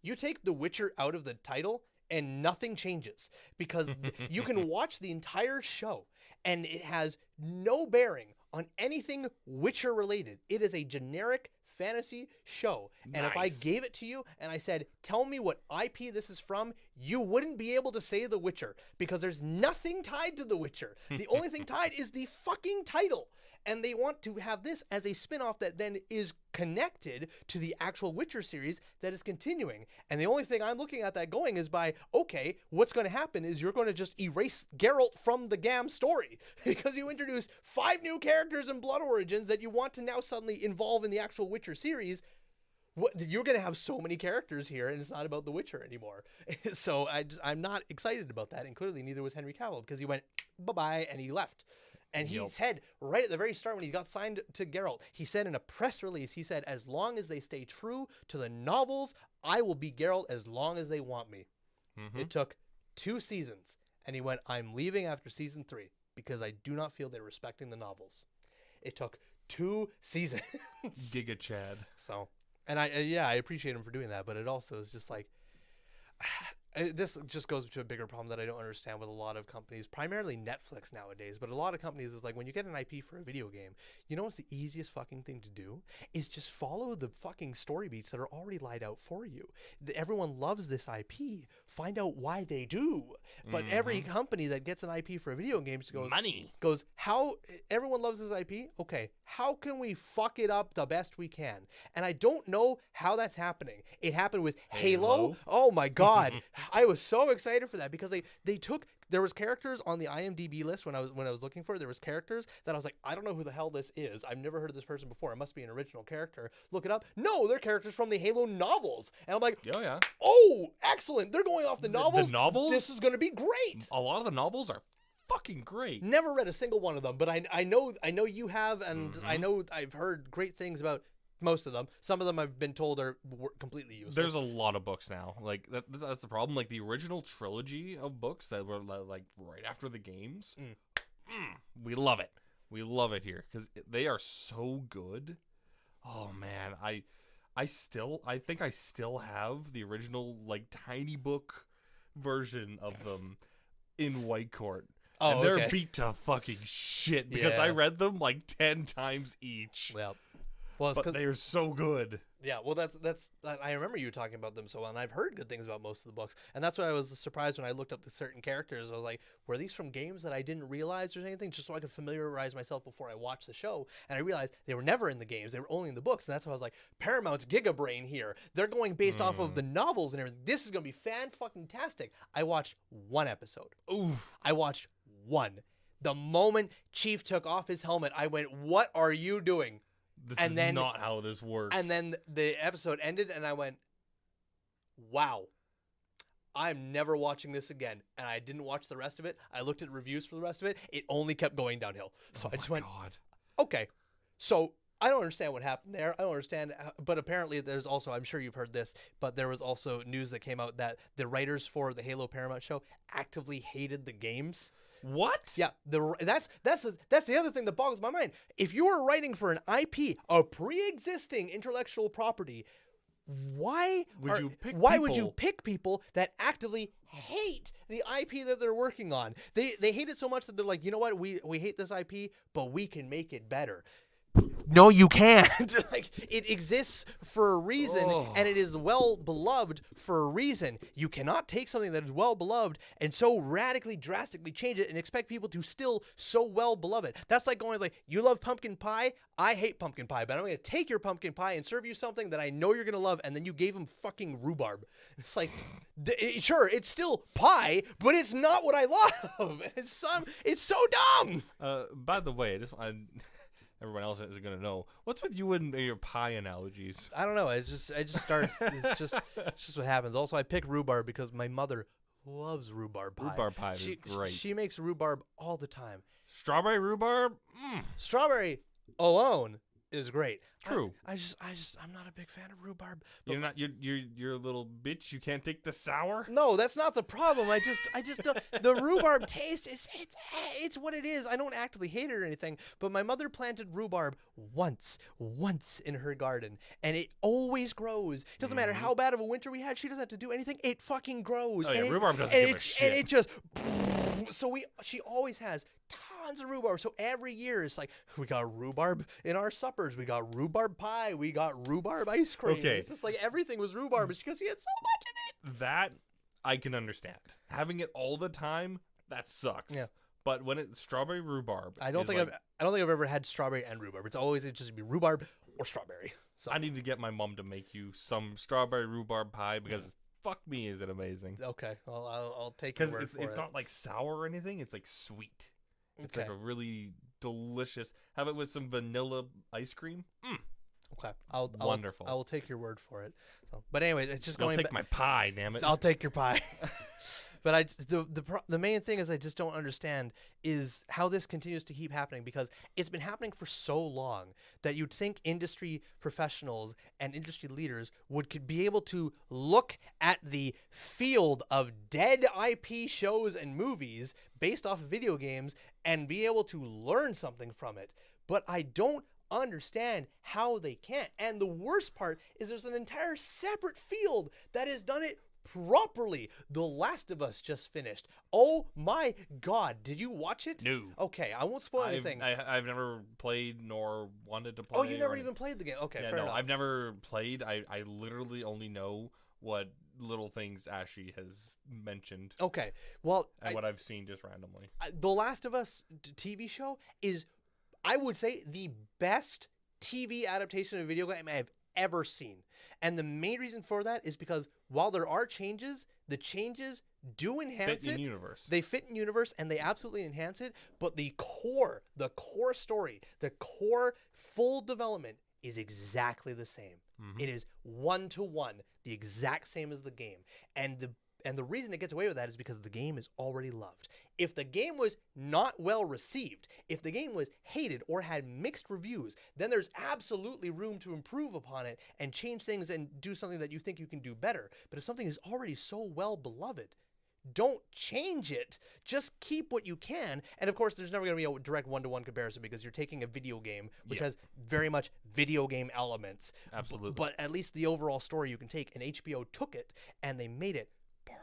You take The Witcher out of the title and nothing changes, because you can watch the entire show and it has no bearing on anything Witcher related. It is a generic fantasy show. And if I gave it to you and I said, tell me what IP this is from, you wouldn't be able to say The Witcher, because there's nothing tied to The Witcher. The only thing tied is the fucking title. And they want to have this as a spin-off that then is connected to the actual Witcher series that is continuing. And the only thing I'm looking at that going is by, okay, what's going to happen is you're going to just erase Geralt from the damn story because you introduced 5 new characters in Blood Origins that you want to now suddenly involve in the actual Witcher series. You're going to have so many characters here, and it's not about The Witcher anymore. So I'm not excited about that, and clearly neither was Henry Cavill, because he went bye-bye and he left. And he said right at the very start when he got signed to Geralt, he said in a press release, he said, as long as they stay true to the novels, I will be Geralt as long as they want me. It took 2 seasons, and he went, I'm leaving after season 3 because I do not feel they're respecting the novels. It took 2 seasons. Giga Chad. So, and I appreciate him for doing that, but it also is just like, this just goes to a bigger problem that I don't understand with a lot of companies, primarily Netflix nowadays, but a lot of companies is like, when you get an IP for a video game, you know what's the easiest fucking thing to do? Is just follow the fucking story beats that are already laid out for you. Everyone loves this IP. Find out why they do. But every company that gets an IP for a video game just goes, how, everyone loves this IP? Okay, how can we fuck it up the best we can? And I don't know how that's happening. It happened with Halo. Oh my God. I was so excited for that, because they took, there was characters on the IMDb list when I was looking for it. There was characters that I was like, I don't know who the hell this is. I've never heard of this person before. It must be an original character. Look it up. No, they're characters from the Halo novels. And I'm like, oh, excellent. They're going off the novels. The novels? This is going to be great. A lot of the novels are fucking great. Never read a single one of them, but I know you have, and I know I've heard great things about most of them. Some of them I've been told are completely useless. There's a lot of books now. Like that's the problem. Like the original trilogy of books that were like right after the games. We love it. We love it here because they are so good. Oh man, I think I still have the original like tiny book version of them in White Court. Oh, and they're beat to fucking shit because I read them like 10 times each. Yep. Well, but they're so good. Yeah, well, that's I remember you talking about them so well, and I've heard good things about most of the books, and that's why I was surprised when I looked up the certain characters. I was like, were these from games that I didn't realize or anything, just so I could familiarize myself before I watched the show? And I realized they were never in the games; they were only in the books, and that's why I was like, Paramount's Giga Brain here. They're going based off of the novels and everything. This is gonna be fan-fucking-tastic. I watched 1 episode. Oof. I watched 1. The moment Chief took off his helmet, I went, "What are you doing?" This is not how this works. And then the episode ended, and I went, wow, I'm never watching this again. And I didn't watch the rest of it. I looked at reviews for the rest of it. It only kept going downhill. So I just went, okay. So I don't understand what happened there. I don't understand. But apparently there's also, I'm sure you've heard this, but there was also news that came out that the writers for the Halo Paramount show actively hated the games. What? Yeah, that's the other thing that boggles my mind. If you were writing for an IP, a pre-existing intellectual property, why would you pick people that actively hate the IP that they're working on? They hate it so much that they're like, you know what, we hate this IP, but we can make it better. no, you can't. Like, it exists for a reason, Oh. and it is well beloved for a reason. You cannot take something that is well beloved and so radically, drastically change it and expect people to still so well beloved it. That's like going like, you love pumpkin pie? I hate pumpkin pie, but I'm going to take your pumpkin pie and serve you something that I know you're going to love, and then you gave him fucking rhubarb. It's like, sure, it's still pie, but it's not what I love. It's so dumb. By the way, everyone else isn't gonna know. What's with you and your pie analogies? I don't know. It just starts. It's just what happens. Also, I pick rhubarb because my mother loves rhubarb pie. Rhubarb pie is great. She makes rhubarb all the time. Strawberry rhubarb? Strawberry alone is great. True. I'm not a big fan of rhubarb. You're a little bitch. You can't take the sour? No, that's not the problem. I just don't, the rhubarb taste it's what it is. I don't actively hate it or anything, but my mother planted rhubarb once in her garden, and it always grows. It doesn't matter how bad of a winter we had. She doesn't have to do anything. It fucking grows. Oh yeah, rhubarb doesn't give a shit. And it just she always has tons of rhubarb. So every year it's like, we got rhubarb in our suppers, we got rhubarb pie, we got rhubarb ice cream. Okay. It's just like everything was rhubarb. It's because he had so much of it. That I can understand. Having it all the time, that sucks. Yeah. But when it's strawberry rhubarb, I don't think I've ever had strawberry and rhubarb. It's always just be rhubarb or strawberry. So I need to get my mom to make you some strawberry rhubarb pie because fuck me, is it amazing? okay, well, I'll take your Because word for it's it. not like sour or anything. It's like sweet. It's Okay. like a really delicious. Have it with some vanilla ice cream. Okay, Wonderful. I will take your word for it. So, but anyway, it's just Don't going. take my pie, damn it. I'll take your pie. But the main thing is I just don't understand is how this continues to keep happening, because it's been happening for so long that you'd think industry professionals and industry leaders could be able to look at the field of dead IP shows and movies based off of video games and be able to learn something from it. But I don't understand how they can't. And the worst part is there's an entire separate field that has done it properly. The Last of Us just finished. Oh my god, did you watch it? No. Okay, I won't spoil anything. I've never played nor wanted to play. Oh, you never even played the game. Okay, Yeah, fair no, enough. I've never played. I literally only know what little things Ashley has mentioned Okay, well, and what I've seen just randomly. The Last of Us TV show is, I would say, the best TV adaptation of a video game I have ever seen. And the main reason for that is because while there are changes, the changes do enhance Fit in it. universe. They fit in universe and they absolutely enhance it. But the core story, the core full development is exactly the same. It is 1-to-1, the exact same as the game. And the reason it gets away with that is because the game is already loved. If the game was not well received, if the game was hated or had mixed reviews, then there's absolutely room to improve upon it and change things and do something that you think you can do better. But if something is already so well beloved, don't change it. Just keep what you can. And of course, there's never going to be a direct one-to-one comparison because you're taking a video game, which has very much video game elements. Absolutely. But at least the overall story you can take, and HBO took it and they made it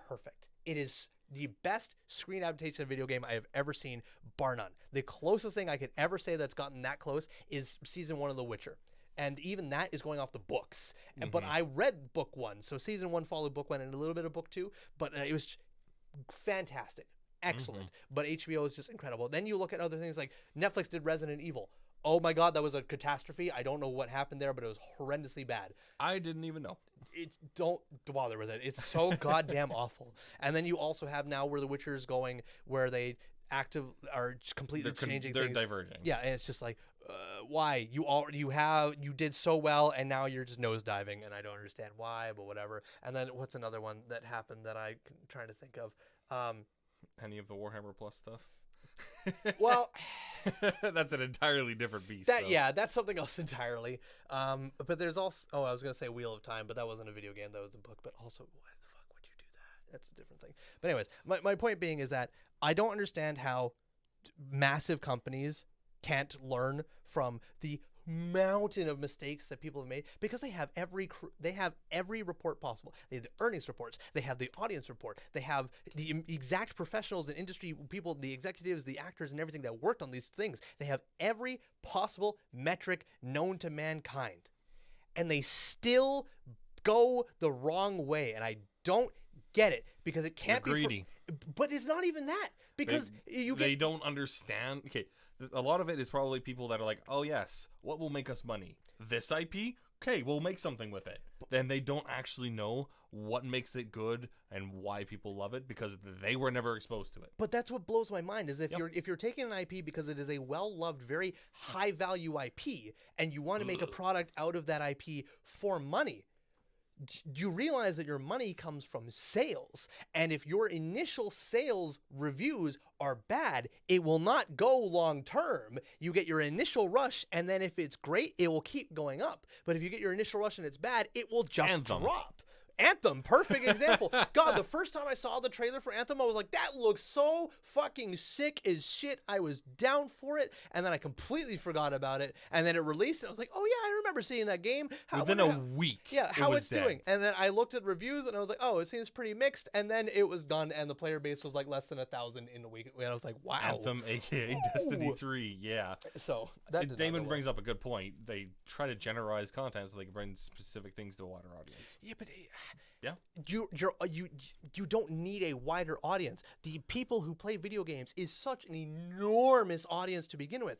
perfect. It is the best screen adaptation of a video game I have ever seen, bar none. The closest thing I could ever say that's gotten that close is season 1 of The Witcher. And even that is going off the books. But I read book 1. So season 1 followed book 1 and a little bit of book 2. But it was fantastic. Excellent. But HBO is just incredible. Then you look at other things like Netflix did Resident Evil. Oh my god, that was a catastrophe. I don't know what happened there, but it was horrendously bad. I didn't even know. Don't bother with it. It's so goddamn awful. And then you also have now where The Witcher is going, where they are completely changing They're things. diverging. Yeah, and it's just like, why? You did so well, and now you're just nosediving, and I don't understand why, but whatever. And then what's another one that happened that I'm trying to think of? Any of the Warhammer Plus stuff? Well, that's an entirely different beast. that's something else entirely. But there's also, I was gonna say Wheel of Time, but that wasn't a video game, that was a book. But also, why the fuck would you do that? That's a different thing. But anyways, my point being is that I don't understand how massive companies can't learn from the mountain of mistakes that people have made because they have every report possible. They have the earnings reports, they have the audience report, they have the exact professionals and industry people, the executives, the actors, and everything that worked on these things. They have every possible metric known to mankind, and they still go the wrong way, and I don't get it because it can't They're greedy. But it's not even that because they don't understand. Okay, a lot of it is probably people that are like, oh yes, what will make us money? This IP? Okay, we'll make something with it. Then they don't actually know what makes it good and why people love it because they were never exposed to it. But that's what blows my mind is if you're taking an IP because it is a well-loved, very high-value IP and you want to make a product out of that IP for money, you realize that your money comes from sales. And if your initial sales reviews are bad, it will not go long term. You get your initial rush, and then if it's great, it will keep going up. But if you get your initial rush and it's bad, it will just drop. Anthem, perfect example. God, the first time I saw the trailer for Anthem, I was like, that looks so fucking sick as shit. I was down for it, and then I completely forgot about it. And then it released, and I was like, oh yeah, I remember seeing that game. Within a week, yeah, how it's doing. And then I looked at reviews, and I was like, oh, it seems pretty mixed. And then it was done, and the player base was like less than 1,000 in a week. And I was like, wow. Anthem, aka Destiny 3, yeah. So that Damon brings up a good point. They try to generalize content so they can bring specific things to a wider audience. Yeah, but yeah, you don't need a wider audience. The people who play video games is such an enormous audience to begin with.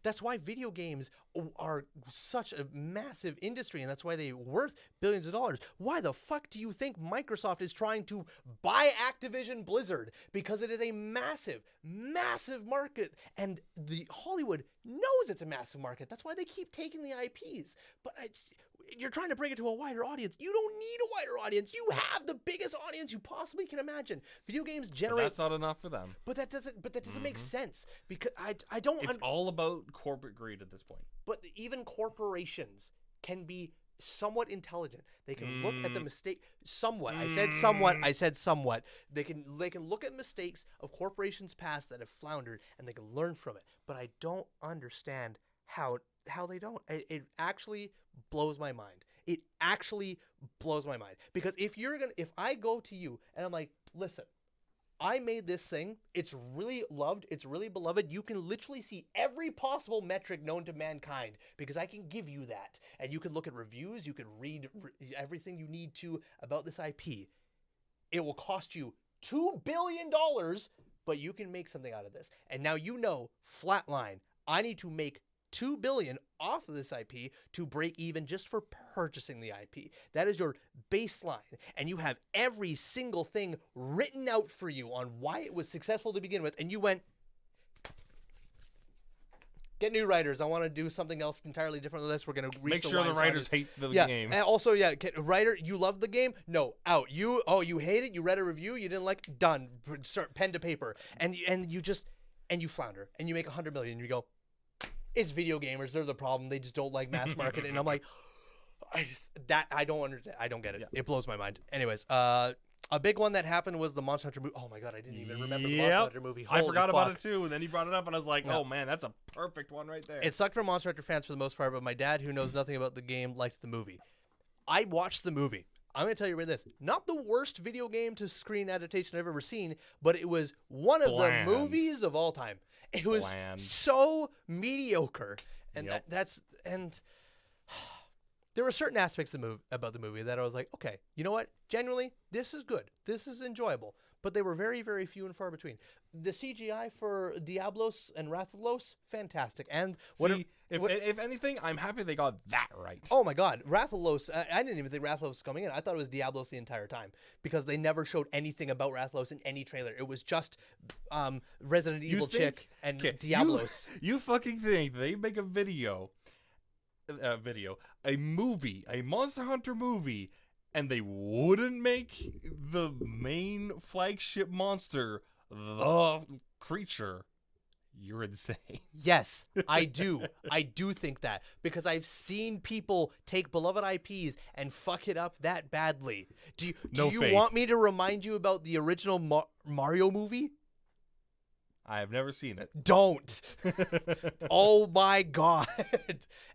That's why video games are such a massive industry, and that's why they're worth billions of dollars. Why the fuck do you think Microsoft is trying to buy Activision Blizzard? Because it is a massive, massive market, and the Hollywood knows it's a massive market. That's why they keep taking the IPs. But you're trying to bring it to a wider audience. You don't need a wider audience. You have the biggest audience you possibly can imagine. Video games generate. But that's not enough for them. But that doesn't make sense because I don't. It's all about corporate greed at this point. But even corporations can be somewhat intelligent. They can look at the mistake somewhat. I said somewhat. They can look at mistakes of corporations past that have floundered and they can learn from it. But I don't understand how they don't. It actually blows my mind. It actually blows my mind because if I go to you and I'm like, listen, I made this thing. It's really loved. It's really beloved. You can literally see every possible metric known to mankind because I can give you that. And you can look at reviews. You can read everything you need to about this IP. It will cost you $2 billion, but you can make something out of this. And now you know, flatline, I need to make $2 billion off of this IP to break even just for purchasing the IP. That is your baseline. And you have every single thing written out for you on why it was successful to begin with. And you went, get new writers. I want to do something else entirely different than this. We're going to make sure the writers hate the game. And also, writer, you love the game? No, out. You hate it? You read a review? You didn't like? Done. Start pen to paper. And you flounder. And you make $100 million. You go, it's video gamers. They're the problem. They just don't like mass market. And I'm like, I don't understand. I don't get it. Yeah. It blows my mind. Anyways, a big one that happened was the Monster Hunter movie. Oh my god, I didn't even remember the Monster Hunter movie. Holy I forgot fuck. about it too. And then you brought it up, and I was like, oh man, that's a perfect one right there. It sucked for Monster Hunter fans for the most part, but my dad, who knows nothing about the game, liked the movie. I watched the movie. I'm going to tell you right this. Not the worst video game to screen adaptation I've ever seen, but it was one of the movies of all time. It was so mediocre. And there were certain aspects about the movie that I was like, okay, you know what? Genuinely, this is good. This is enjoyable. But they were very, very few and far between. The CGI for Diablos and Wrath of Los, fantastic. And if anything, I'm happy they got that right. Oh my god, Wrath of Los, I didn't even think Wrath of Los was coming in. I thought it was Diablos the entire time because they never showed anything about Wrath of Los in any trailer. It was just Resident Evil chick and Diablos. You fucking think they make a movie, a Monster Hunter movie, and they wouldn't make the main flagship monster the creature? You're insane. Yes, I do. I do think that because I've seen people take beloved IPs and fuck it up that badly. Do you want me to remind you about the original Mario movie? I have never seen it. Don't. Oh my god.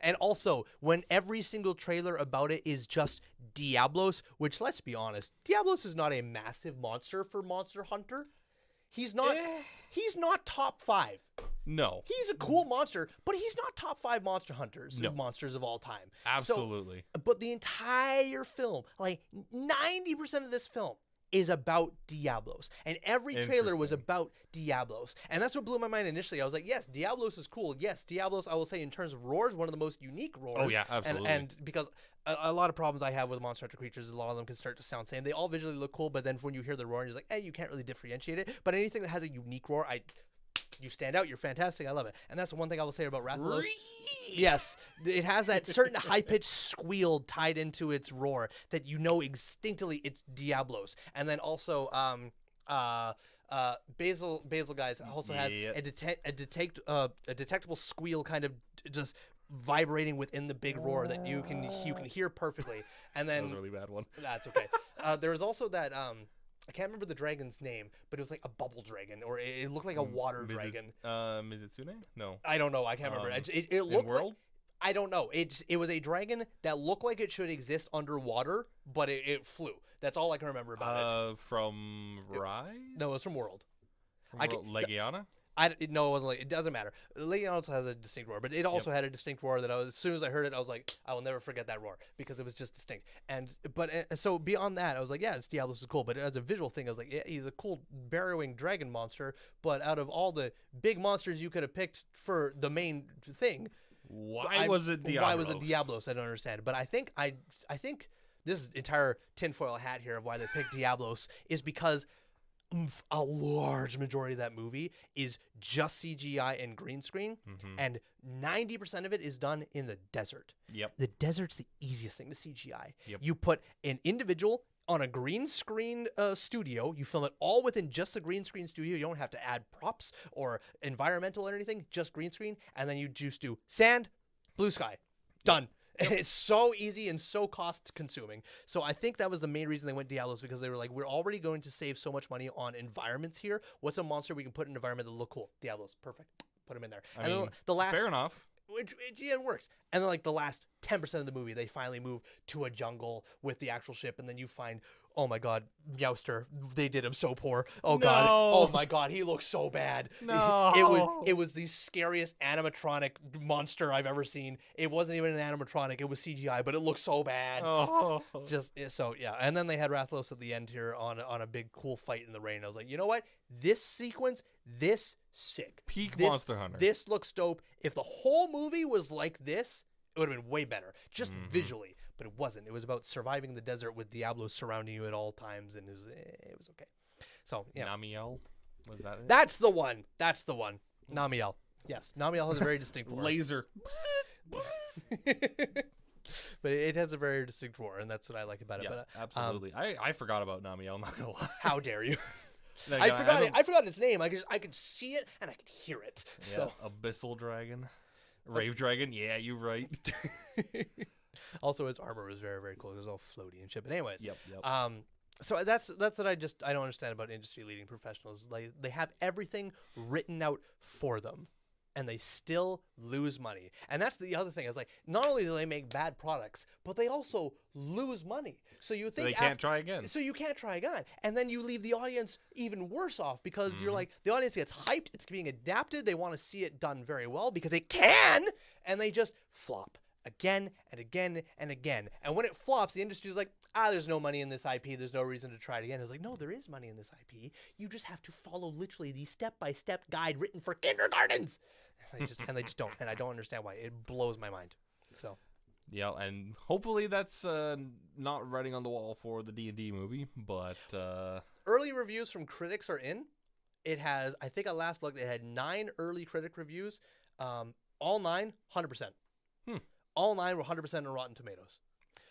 And also, when every single trailer about it is just Diablos, which, let's be honest, Diablos is not a massive monster for Monster Hunter. He's not top 5. No. He's a cool monster, but he's not top 5 monster hunters, No. monsters of all time. Absolutely. But the entire film, like 90% of this film, is about Diablos. And every trailer was about Diablos. And that's what blew my mind initially. I was like, yes, Diablos is cool. Yes, Diablos, I will say, in terms of roars, one of the most unique roars. Oh, yeah, absolutely. And because a lot of problems I have with Monster Hunter creatures, a lot of them can start to sound the same. They all visually look cool, but then when you hear the roar, you're like, hey, you can't really differentiate it. But anything that has a unique roar, you stand out. You're fantastic. I love it. And that's the one thing I will say about Rathalos. Yes, it has that certain high-pitched squeal tied into its roar that you know instinctively it's Diablos. And then also, Basil guys also has a detectable squeal kind of just vibrating within the big roar that you can hear perfectly. And then that was a really bad one. That's okay. There was also that I can't remember the dragon's name, but it was like a bubble dragon, or it looked like a water dragon. Mizitsune? No. I don't know. I can't remember. It looked World? I don't know. It was a dragon that looked like it should exist underwater, but it flew. That's all I can remember about it. From Rise? No, it was from World. Legiana? No, it wasn't. It doesn't matter. Legion also has a distinct roar, but it also had a distinct roar that as soon as I heard it, I was like, I will never forget that roar because it was just distinct. So beyond that, I was like, yeah, it's Diablos is cool, but as a visual thing, I was like, yeah, he's a cool burrowing dragon monster. But out of all the big monsters you could have picked for the main thing, why was it Diablos? Why was it Diablos? I don't understand. But I think this entire tinfoil hat here of why they picked Diablos is because a large majority of that movie is just CGI and green screen, and 90% of it is done in the desert. Yep. The desert's the easiest thing to CGI. Yep. You put an individual on a green screen studio, you film it all within just a green screen studio. You don't have to add props or environmental or anything, just green screen, and then you just do sand, blue sky, done. Yep. It's so easy and so cost consuming. So I think that was the main reason they went Diablos, because they were like, we're already going to save so much money on environments here. What's a monster we can put in an environment that look cool? Diablos. Perfect. Put them in there. I mean, the last, fair enough. It works. And then like the last 10% of the movie, they finally move to a jungle with the actual ship, and then you find, oh my god, Meowster, they did him so poor. God, oh my god, he looks so bad. No, it was the scariest animatronic monster I've ever seen. It wasn't even an animatronic; it was CGI, but it looked so bad. And then they had Rathalos at the end here on a big cool fight in the rain. I was like, you know what? This sequence, sick. Peak Monster Hunter. This looks dope. If the whole movie was like this, it would have been way better, just visually. But it wasn't. It was about surviving the desert with Diablos surrounding you at all times, and it was okay. So yeah, Namiel, was that it? That's the one. Namiel. Yes, Namiel has a very distinct roar. Laser. But it has a very distinct roar, and that's what I like about it. Yeah, but, absolutely. I forgot about Namiel. I'm not gonna lie. How dare you? I forgot its name. I could see it and I could hear it. Yeah, so Abyssal Dragon, Rave Dragon. Yeah, you're right. Also, its armor was very, very cool. It was all floaty and shit. But anyways, yep. So that's what I don't understand about industry leading professionals. Like, they have everything written out for them, and they still lose money. And that's the other thing. Is like, not only do they make bad products, but they also lose money. So you think they can't try again. So you can't try again, and then you leave the audience even worse off, because you're like, the audience gets hyped. It's being adapted. They want to see it done very well because they can, and they just flop again and again and again. And when it flops, the industry is like, there's no money in this IP. There's no reason to try it again. It's like, no, there is money in this IP. You just have to follow literally the step-by-step guide written for kindergartens. And they just don't. And I don't understand why. It blows my mind. So. Yeah, and hopefully that's not writing on the wall for the D&D movie, but... Early reviews from critics are in. It has, I think at last look, it had 9 early critic reviews. All 9, 100%. All 9 were 100% on Rotten Tomatoes.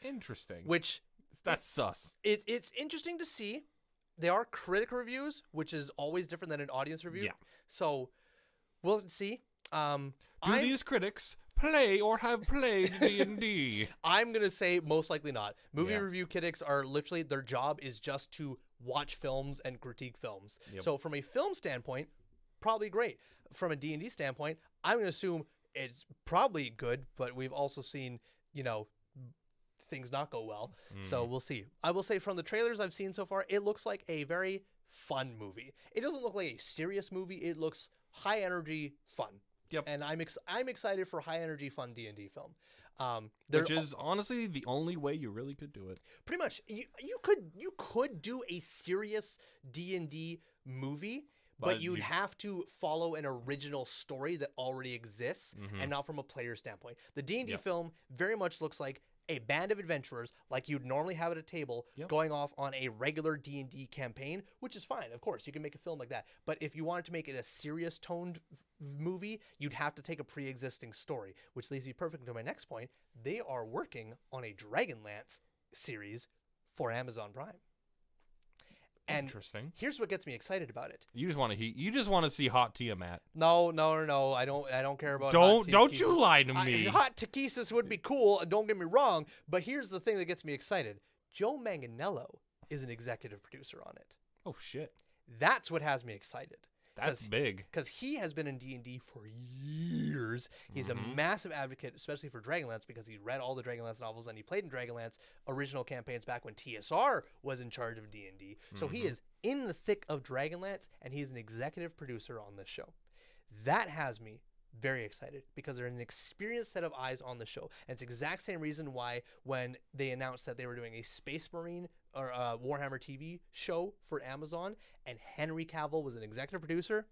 Interesting. Which... That's sus. It's interesting to see. They are critic reviews, which is always different than an audience review. Yeah. So we'll see. Do these critics play or have played D&D? I'm going to say most likely not. Movie review critics are literally, their job is just to watch films and critique films. Yep. So from a film standpoint, probably great. From a D&D standpoint, I'm going to assume it's probably good, but we've also seen, things not go well. So we'll see. I will say from the trailers I've seen so far, it looks like a very fun movie. It doesn't look like a serious movie. It looks high energy fun. Yep. And I'm excited for high energy fun D&D film. Which is honestly the only way you really could do it. Pretty much. You could do a serious D&D movie, but you'd have to follow an original story that already exists and not from a player standpoint. The D&D film very much looks like a band of adventurers like you'd normally have at a table going off on a regular D&D campaign, which is fine. Of course, you can make a film like that. But if you wanted to make it a serious toned movie, you'd have to take a pre-existing story, which leads me perfectly to my next point. They are working on a Dragonlance series for Amazon Prime. And interesting. Here's what gets me excited about it. You just want to see hot Tiamat. No. I don't care about. Don't you lie to me. Hot Takesis would be cool. Don't get me wrong. But here's the thing that gets me excited. Joe Manganiello is an executive producer on it. Oh shit. That's what has me excited. That's big. Because he has been in D&D for years. He's a massive advocate, especially for Dragonlance, because he read all the Dragonlance novels and he played in Dragonlance original campaigns back when TSR was in charge of D&D. So he is in the thick of Dragonlance, and he's an executive producer on this show. That has me very excited because they're an experienced set of eyes on the show. And it's the exact same reason why when they announced that they were doing a Space Marine or Warhammer TV show for Amazon and Henry Cavill was an executive producer,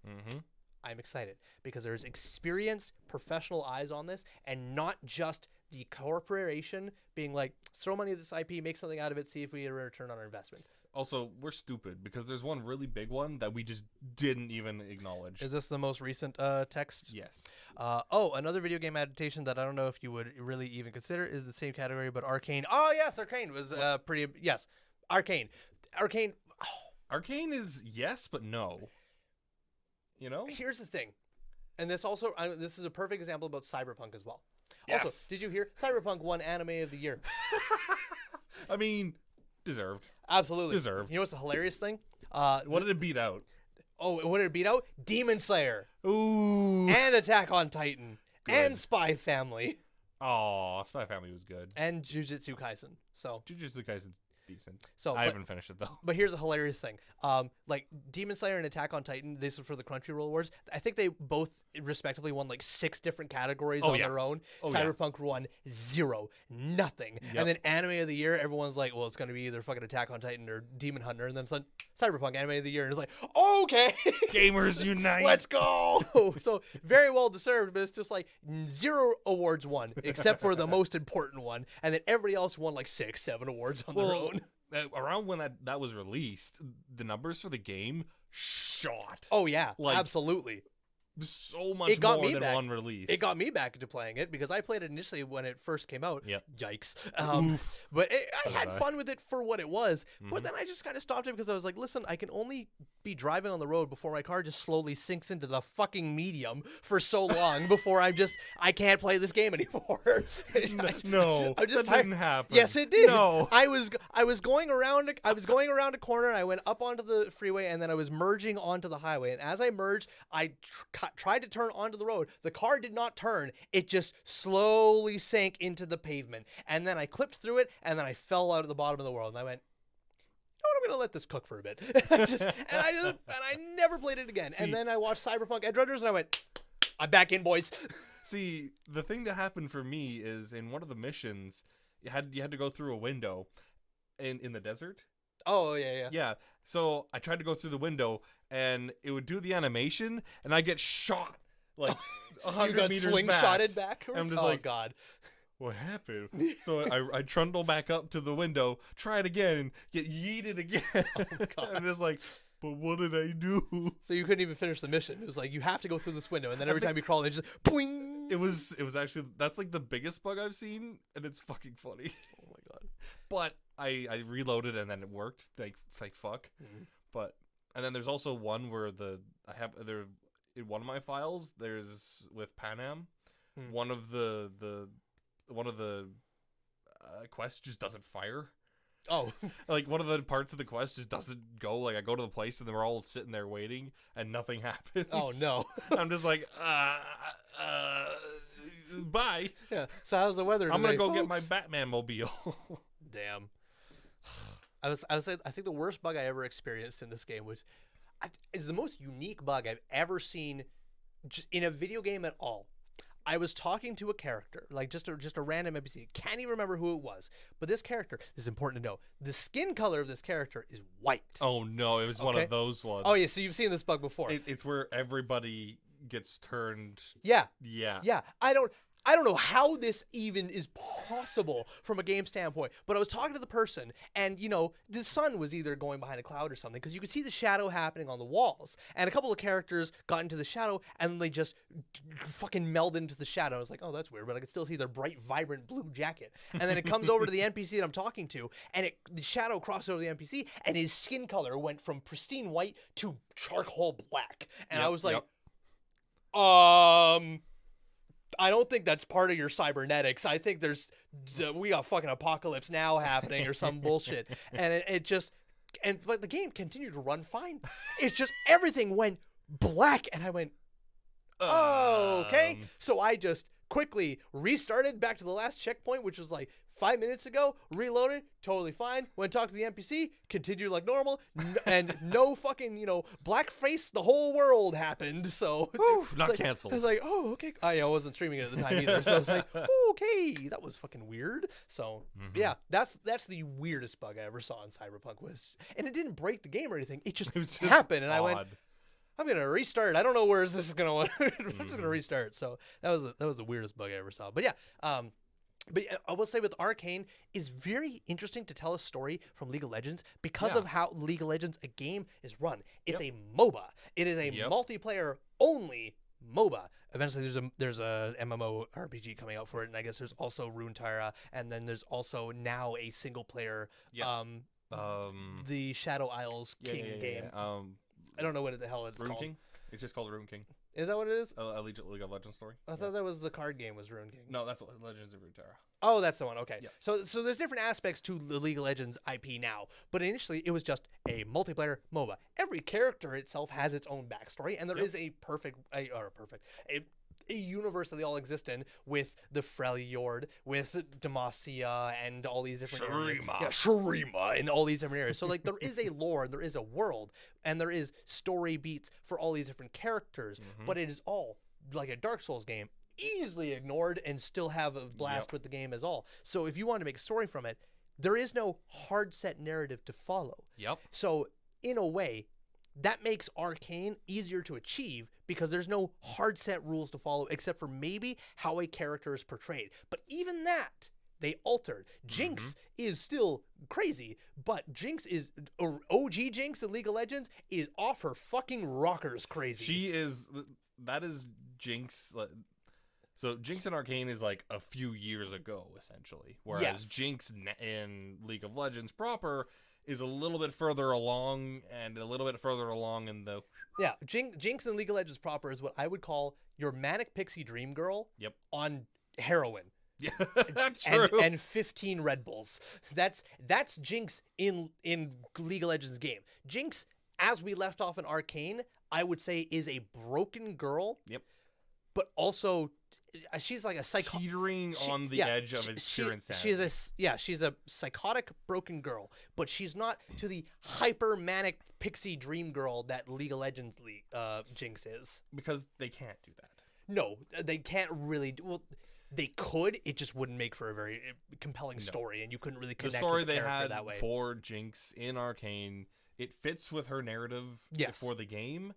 I'm excited because there's experienced professional eyes on this and not just the corporation being like, throw money at this IP, make something out of it, see if we get a return on our investment. Also, we're stupid because there's one really big one that we just didn't even acknowledge. Is this the most recent text? Yes. Another video game adaptation that I don't know if you would really even consider is the same category, but Arcane. Oh, yes, Arcane was pretty... Yes, Arcane. Arcane... Oh. Arcane is yes, but no. Here's the thing. And this also... this is a perfect example about Cyberpunk as well. Yes. Also, did you hear? Cyberpunk won Anime of the Year. I mean... Deserved. Absolutely. Deserved. You know what's the hilarious thing? What did it beat out? Oh, what did it beat out? Demon Slayer. Ooh. And Attack on Titan. Good. And Spy Family. Oh, Spy Family was good. And Jujutsu Kaisen. So Jujutsu Kaisen's decent. So I haven't finished it though. But here's a hilarious thing. Like Demon Slayer and Attack on Titan, this is for the Crunchyroll Awards. I think they both respectively won like 6 different categories on their own. Cyberpunk won 0, nothing. Yep. And then Anime of the Year, everyone's like, well, it's going to be either fucking Attack on Titan or Demon Hunter. And then it's like Cyberpunk Anime of the Year. And it's like, okay. Gamers unite. Let's go. So very well deserved, but it's just like 0 awards won, except for the most important one. And then everybody else won like 6, 7 awards on their own. Around when that was released, the numbers for the game shot. Oh yeah, absolutely. So much more than one release. It got me back into playing it because I played it initially when it first came out. Yep. Yikes. But I had fun with it for what it was. But then I just kind of stopped it because I was like, listen, I can only be driving on the road before my car just slowly sinks into the fucking medium for so long before I can't play this game anymore. No, that didn't happen. Yes, it did. No. I was going around a corner. I went up onto the freeway and then I was merging onto the highway. And as I merged, I tried to turn onto the road. The car did not turn. It just slowly sank into the pavement. And then I clipped through it, and then I fell out of the bottom of the world. And I went, you know what, I'm going to let this cook for a bit. and I never played it again. And then I watched Cyberpunk Edge Runners, and I went, I'm back in, boys. See, the thing that happened for me is in one of the missions, you had to go through a window in the desert. Oh, yeah. Yeah. So I tried to go through the window, and it would do the animation, and I get shot like 100 meters back. You got slingshotted back? I'm just like, God. What happened? So I trundle back up to the window, try it again, get yeeted again. Oh, God. And it's like, but what did I do? So you couldn't even finish the mission. It was like, you have to go through this window, and then every time you crawl, it just boing. It was actually, that's like the biggest bug I've seen, and it's fucking funny. Oh my God. But I reloaded and then it worked. Thank fuck. But and then there's also one where in one of my files there's with Pan Am, one of the quests just doesn't fire. Oh, Like, one of the parts of the quest just doesn't go. Like, I go to the place and they're all sitting there waiting and nothing happens. oh no. I'm just like, bye. Yeah. So how's the weather today, I'm gonna go get my folks? Batman mobile. Damn. I think the worst bug I ever experienced in this game is the most unique bug I've ever seen in a video game at all. I was talking to a character, like just a random NPC. Can't even remember who it was. But this character, this is important to know. The skin color of this character is white. Oh no, it was one Okay. of those ones. Oh yeah, so you've seen this bug before. It's where everybody gets turned. Yeah. Yeah. Yeah. I don't know how this even is possible from a game standpoint, but I was talking to the person, and the sun was either going behind a cloud or something, because you could see the shadow happening on the walls, and a couple of characters got into the shadow and then they just fucking melded into the shadow. I was like, oh, that's weird, but I could still see their bright, vibrant blue jacket. And then it comes over to the NPC that I'm talking to, and the shadow crossed over the NPC, and his skin color went from pristine white to charcoal black. And I was like, I don't think that's part of your cybernetics. I think we got fucking apocalypse now happening or some bullshit. And but the game continued to run fine. It's just everything went black, and I went, oh, okay. So I just quickly restarted back to the last checkpoint, which was like 5 minutes ago, reloaded, totally fine, went to talk to the NPC, continued like normal, and no fucking, blackface, the whole world happened, so. Whew, not like, canceled. I was like, oh, okay. I wasn't streaming it at the time either, so I was like, oh, okay, that was fucking weird. So, yeah, that's the weirdest bug I ever saw in Cyberpunk and it didn't break the game or anything, it just happened, and I went, I'm gonna restart. I don't know where this is gonna. I'm just gonna restart. So that was the weirdest bug I ever saw. But yeah, I will say with Arcane, it's very interesting to tell a story from League of Legends because of how League of Legends, a game, is run. It's a MOBA. It is a multiplayer only MOBA. Eventually, there's a MMO RPG coming out for it, and I guess there's also Runeterra, and then there's also now a single player. The Shadow Isles King game. I don't know what the hell it's Rune called. King? It's just called Rune King. Is that what it is? A League of Legends story. I thought that was the card game was Rune King. No, that's Legends of Runeterra. Oh, that's the one. Okay. Yeah. So there's different aspects to the League of Legends IP now, but initially it was just a multiplayer MOBA. Every character itself has its own backstory, and there is a universe that they all exist in, with the Freljord, with Demacia, and all these different areas. Yeah, Shurima, and all these different areas. So like there is a lore, there is a world, and there is story beats for all these different characters, but it is all like a Dark Souls game, easily ignored and still have a blast with the game as all. So if you want to make a story from it, there is no hard set narrative to follow. So in a way, that makes Arcane easier to achieve because there's no hard set rules to follow except for maybe how a character is portrayed. But even that, they altered. Jinx is still crazy, but Jinx is OG Jinx in League of Legends is off her fucking rockers crazy. That is Jinx. So Jinx in Arcane is like a few years ago, essentially. Whereas Jinx in League of Legends proper is a little bit further along, and a little bit further along in the... Yeah, Jinx in League of Legends proper is what I would call your manic pixie dream girl on heroin. Yeah, true. And 15 Red Bulls. That's Jinx in League of Legends game. Jinx, as we left off in Arcane, I would say is a broken girl. But also... she's like a teetering on the edge of its pure insanity. She's a psychotic broken girl, but she's not to the hyper manic pixie dream girl that League of Legends Jinx is. Because they can't do that. No, they can't really. Well, they could. It just wouldn't make for a very compelling story, and you couldn't really connect. The story with the they character had that way. for Jinx in Arcane, it fits with her narrative for the game,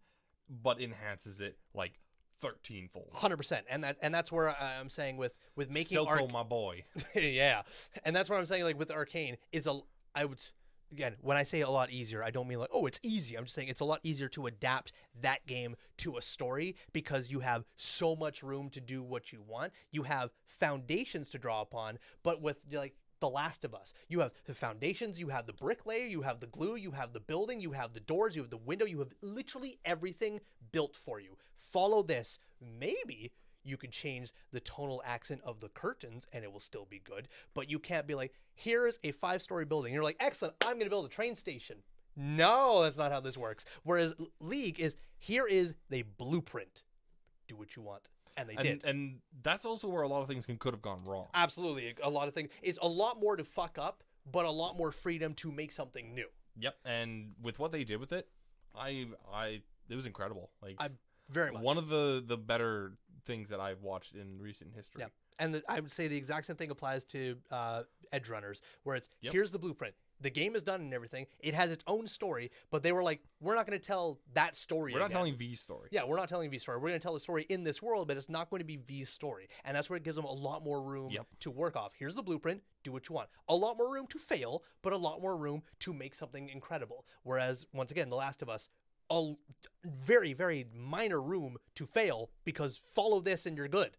but enhances it like 13-fold. 100%, and that's where I'm saying with making Silco, my boy. Yeah, and that's where I'm saying like with Arcane again, when I say a lot easier, I don't mean like, oh, it's easy. I'm just saying it's a lot easier to adapt that game to a story because you have so much room to do what you want. You have foundations to draw upon, but with like The Last of Us, you have the foundations, you have the bricklayer, you have the glue, you have the building, you have the doors, you have the window, you have literally everything built for you. Follow this. Maybe You could change the tonal accent of the curtains and it will still be good. But you can't be like, here's a 5-story building. You're like, excellent, I'm going to build a train station. No, that's not how this works. Whereas League is, here is the blueprint. Do what you want. And they did. And that's also where a lot of things could have gone wrong. Absolutely. A lot of things. It's a lot more to fuck up, but a lot more freedom to make something new. Yep. And with what they did with it, it was incredible. Like, very much. One of the better things that I've watched in recent history. Yeah. And I would say the exact same thing applies to Edge Runners, where it's, here's the blueprint. The game is done and everything. It has its own story, but they were like, we're not going to tell that story We're not telling V's story. Yeah, we're not telling V's story. We're going to tell the story in this world, but it's not going to be V's story. And that's where it gives them a lot more room to work off. Here's the blueprint. Do what you want. A lot more room to fail, but a lot more room to make something incredible. Whereas, once again, The Last of Us, a very, very minor room to fail because follow this and you're good.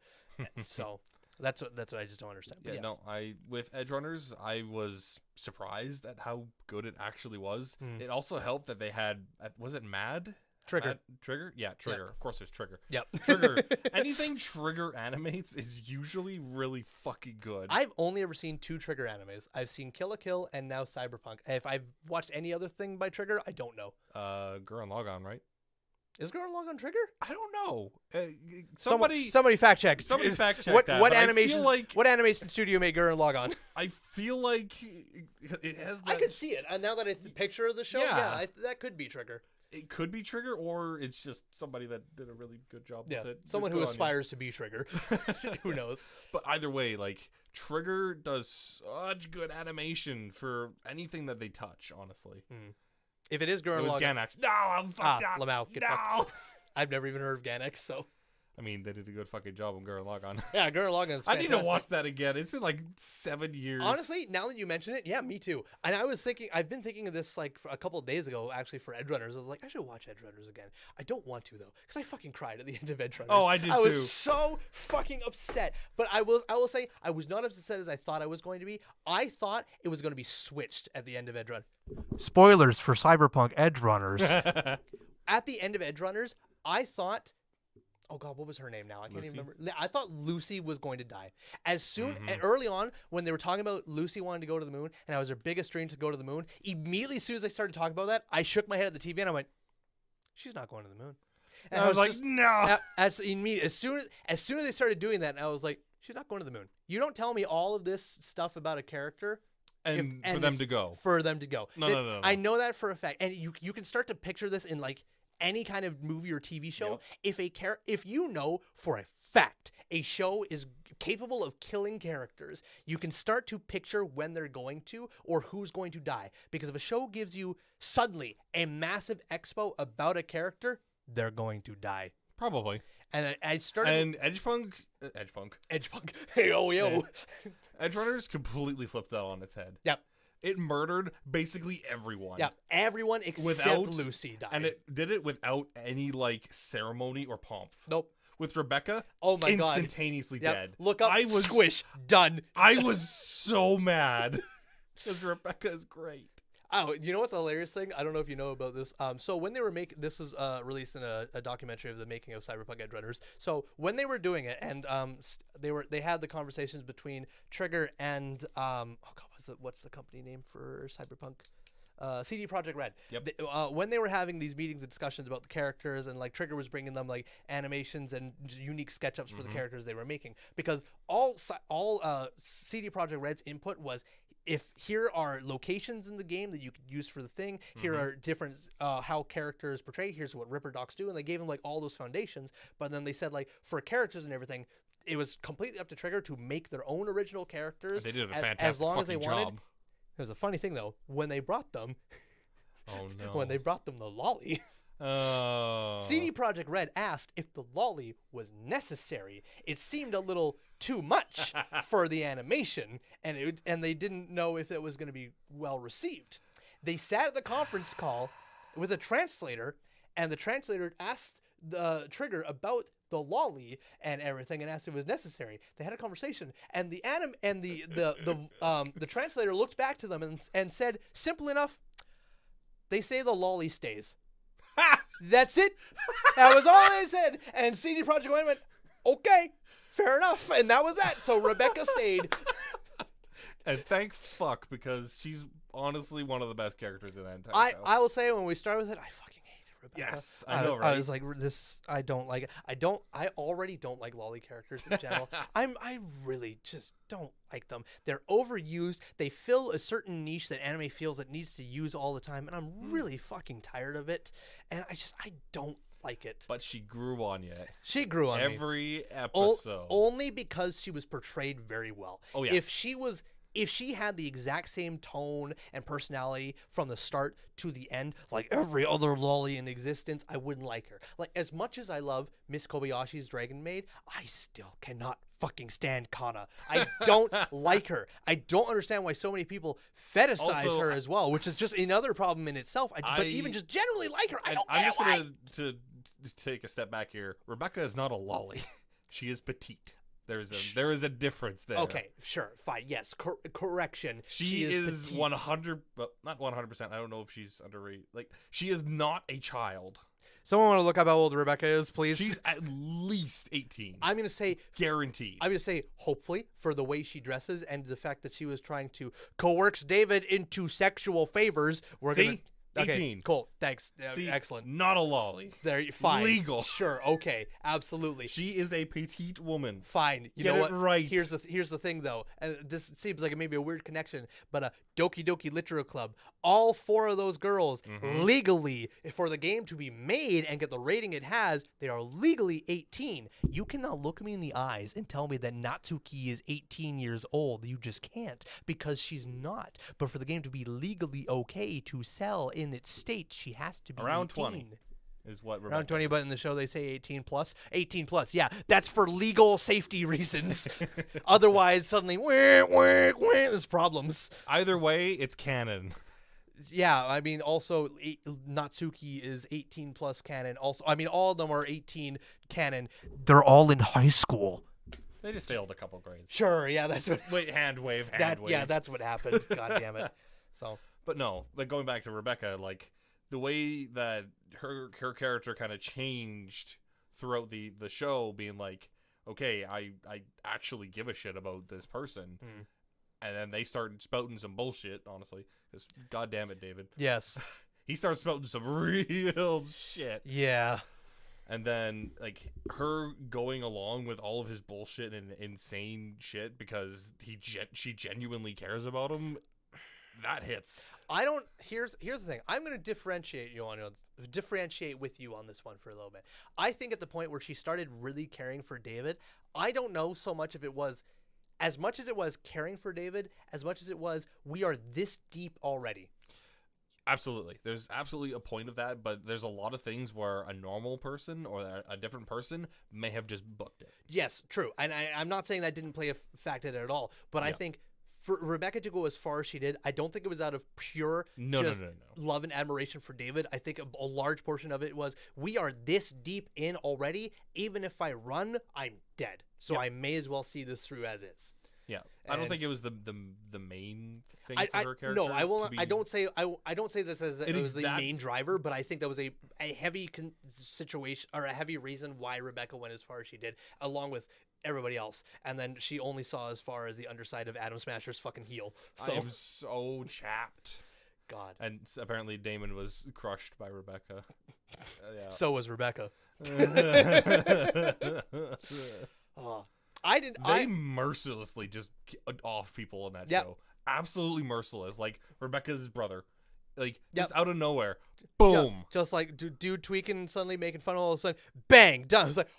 So... That's what I just don't understand. Yeah, no, with Edge Runners, I was surprised at how good it actually was. It also helped that they had, was it Mad? Trigger. Trigger? Yeah, Trigger. Of course there's Trigger. Yep. Trigger. Anything Trigger animates is usually really fucking good. I've only ever seen 2 Trigger animes. I've seen Kill la Kill and now Cyberpunk. If I've watched any other thing by Trigger, I don't know. Gurren Lagann, right? Is Gurren Lagann Trigger? I don't know. Somebody fact check. Somebody fact check that. What animation? What animation studio made Gurren Lagann? I feel like it has. That... I could see it. Now that I picture the show, that could be Trigger. It could be Trigger, or it's just somebody that did a really good job with it. Someone who aspires to be Trigger. Who knows? But either way, like, Trigger does such good animation for anything that they touch. Honestly. If it is Gurren Lagann... Gainax. No, I'm fucked up. Lamau, get fucked. I've never even heard of Gainax, so... I mean, they did a good fucking job on Gurren Lagann. Yeah, Gurren Lagann is fantastic. I need to watch that again. It's been like 7 years. Honestly, now that you mention it, yeah, me too. And I've been thinking of this like a couple of days ago, actually, for Edge Runners. I was like, I should watch Edge Runners again. I don't want to, though, because I fucking cried at the end of Edge Runners. Oh, I did too. I was so fucking upset. But I will say, I was not as upset as I thought I was going to be. I thought it was going to be switched at the end of Edge Runners. Spoilers for Cyberpunk Edge Runners. At the end of Edge Runners, I thought... Oh God, what was her name now? I can't even remember. I thought Lucy was going to die. As soon, early on, when they were talking about Lucy wanting to go to the moon, and it was her biggest dream to go to the moon, immediately as soon as they started talking about that, I shook my head at the TV and I went, she's not going to the moon. And I was like, no. As soon as they started doing that, I was like, she's not going to the moon. You don't tell me all of this stuff about a character. And for them to go. For them to go. No. I know that for a fact. And you can start to picture this in like any kind of movie or TV show. If you know for a fact a show is capable of killing characters, you can start to picture when they're going to or who's going to die. Because if a show gives you suddenly a massive expo about a character, they're going to die. Probably. And I started... And Edgepunk. Hey, oh, yo. Yeah. Edge Runners completely flipped that on its head. Yep. It murdered basically everyone. Yeah, everyone except Lucy died. And it did it without any, like, ceremony or pomp. Nope. With Rebecca, oh my God, instantaneously dead. Look up, squish, done. I was so mad. Because Rebecca is great. Oh, you know what's a hilarious thing? I don't know if you know about this. So when they were this was released in a documentary of the making of Cyberpunk Edge Runners. So when they were doing it, and they had the conversations between Trigger and what's the company name for Cyberpunk? CD Projekt Red. Yep. When they were having these meetings and discussions about the characters, and like Trigger was bringing them like animations and unique SketchUps for the characters they were making, because all CD Projekt Red's input was, if here are locations in the game that you could use for the thing, here are different how characters portray, here's what Ripper Docs do, and they gave them like all those foundations. But then they said like for characters and everything, it was completely up to Trigger to make their own original characters. They did a fantastic as long as they job. wanted. It was a funny thing though, when they brought them, when they brought them the lolly. CD Projekt Red asked if the lolly was necessary. It seemed a little too much for the animation, and they didn't know if it was going to be well received. They sat at the conference call with a translator, and the translator asked the Trigger about the lolly and everything, and asked if it was necessary. They had a conversation, and the translator looked back to them and said, simple enough, they say the lolly stays. That's it. That was all they said. And CD Projekt went, okay, fair enough. And that was that. So Rebecca stayed. And thank fuck, because she's honestly one of the best characters in that entire show. I will say, when we started with it, I fucking hated Rebecca. Yes, I know, right? I was like, this, I don't like it. I already don't like lolly characters in general. I really just don't like them. They're overused. They fill a certain niche that anime feels it needs to use all the time, and I'm really fucking tired of it. And I don't like it. But she grew on you. She grew on me. Every episode. Only because she was portrayed very well. Oh, yeah. If she had the exact same tone and personality from the start to the end, like every other lolly in existence, I wouldn't like her. Like, as much as I love Miss Kobayashi's Dragon Maid, I still cannot fucking stand Kana. I don't like her. I don't understand why so many people fetishize Also, her as well, which is just another problem in itself. But even just generally like her, I don't get why. I'm just going to take a step back here. Rebecca is not a lolly. She is petite. There is a difference there. Okay, sure, fine. Yes, correction. She is petite. 100, but not 100%. I don't know if she's underrated. Like, she is not a child. Someone want to look up how old Rebecca is, please? She's at least 18. I'm going to say guaranteed. I'm going to say hopefully, for the way she dresses and the fact that she was trying to coerce David into sexual favors. We're going to 18. Okay, cool. Thanks. See, excellent. Not a lolly. There, fine. Legal. Sure. Okay. Absolutely. She is a petite woman. Fine. You Get know it what? right. Here's the thing, though, and this seems like it may be a weird connection, but Doki Doki Literature Club, all 4 of those girls legally, for the game to be made and get the rating it has, they are legally 18. You cannot look me in the eyes and tell me that Natsuki is 18 years old. You just can't, because she's not. But for the game to be legally okay to sell in its state, she has to be Around 18. 20 is what Rebecca Around 20, but in the show they say 18 plus. 18 plus, yeah. That's for legal safety reasons. Otherwise, suddenly, there's problems. Either way, it's canon. Yeah, I mean, also, Natsuki is 18 plus canon. Also, I mean, all of them are 18 canon. They're all in high school. They just failed a couple grades. Sure, yeah, that's what. Wait, hand wave. Yeah, that's what happened. God damn it. So. But no, like going back to Rebecca, like the way that her character kind of changed throughout the show, being like, okay, I actually give a shit about this person, and then they start spouting some bullshit. Honestly, because God damn it, David. Yes. He starts spouting some real shit. Yeah. And then like her going along with all of his bullshit and insane shit because she genuinely cares about him. That hits. Here's the thing. I'm going to differentiate with you on this one for a little bit. I think at the point where she started really caring for David, I don't know so much if it was as much as it was caring for David, as much as it was we are this deep already. Absolutely. There's absolutely a point of that, but there's a lot of things where a normal person or a different person may have just booked it. Yes, true. And I'm not saying that didn't play a factor in it at all, but I think for Rebecca to go as far as she did, I don't think it was out of pure no. love and admiration for David. I think a large portion of it was, we are this deep in already. Even if I run, I'm dead. So I may as well see this through as is. Yeah, and I don't think it was the main thing for her character. No, I will. I don't say this as it was the main driver, but I think that was a heavy situation or a heavy reason why Rebecca went as far as she did, along with everybody else. And then she only saw as far as the underside of Atom Smasher's fucking heel. So I am so chapped. God. And apparently Damon was crushed by Rebecca. Yeah. So was Rebecca. They mercilessly just off people in that show. Absolutely merciless. Like Rebecca's brother. Like just out of nowhere. Boom. Just like dude tweaking, suddenly making fun of all of a sudden. Bang. Done. I was like,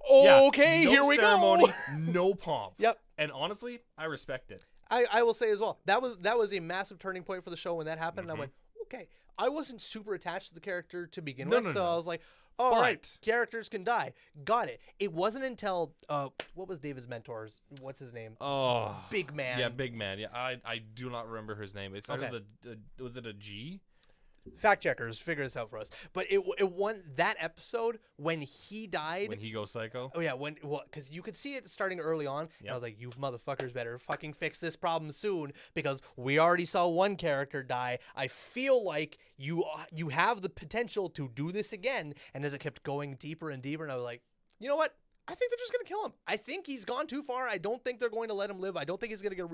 okay, no here we ceremony, go. No pomp. Yep. And honestly, I respect it. I will say as well, that was a massive turning point for the show when that happened. And I went, okay. I wasn't super attached to the character to begin with, so I was like, all right, characters can die. Got it. It wasn't until what was David's mentor's? What's his name? Oh, Big Man. Yeah, Big Man. Yeah, I do not remember his name. It's either was it a G? Fact checkers, figure this out for us. But it won that episode when he died. When he goes psycho? Oh, yeah. Because you could see it starting early on. And I was like, you motherfuckers better fucking fix this problem soon, because we already saw one character die. I feel like you have the potential to do this again. And as it kept going deeper and deeper, and I was like, you know what? I think they're just going kill him. I think he's gone too far. I don't think they're going to let him live. I don't think he's going to get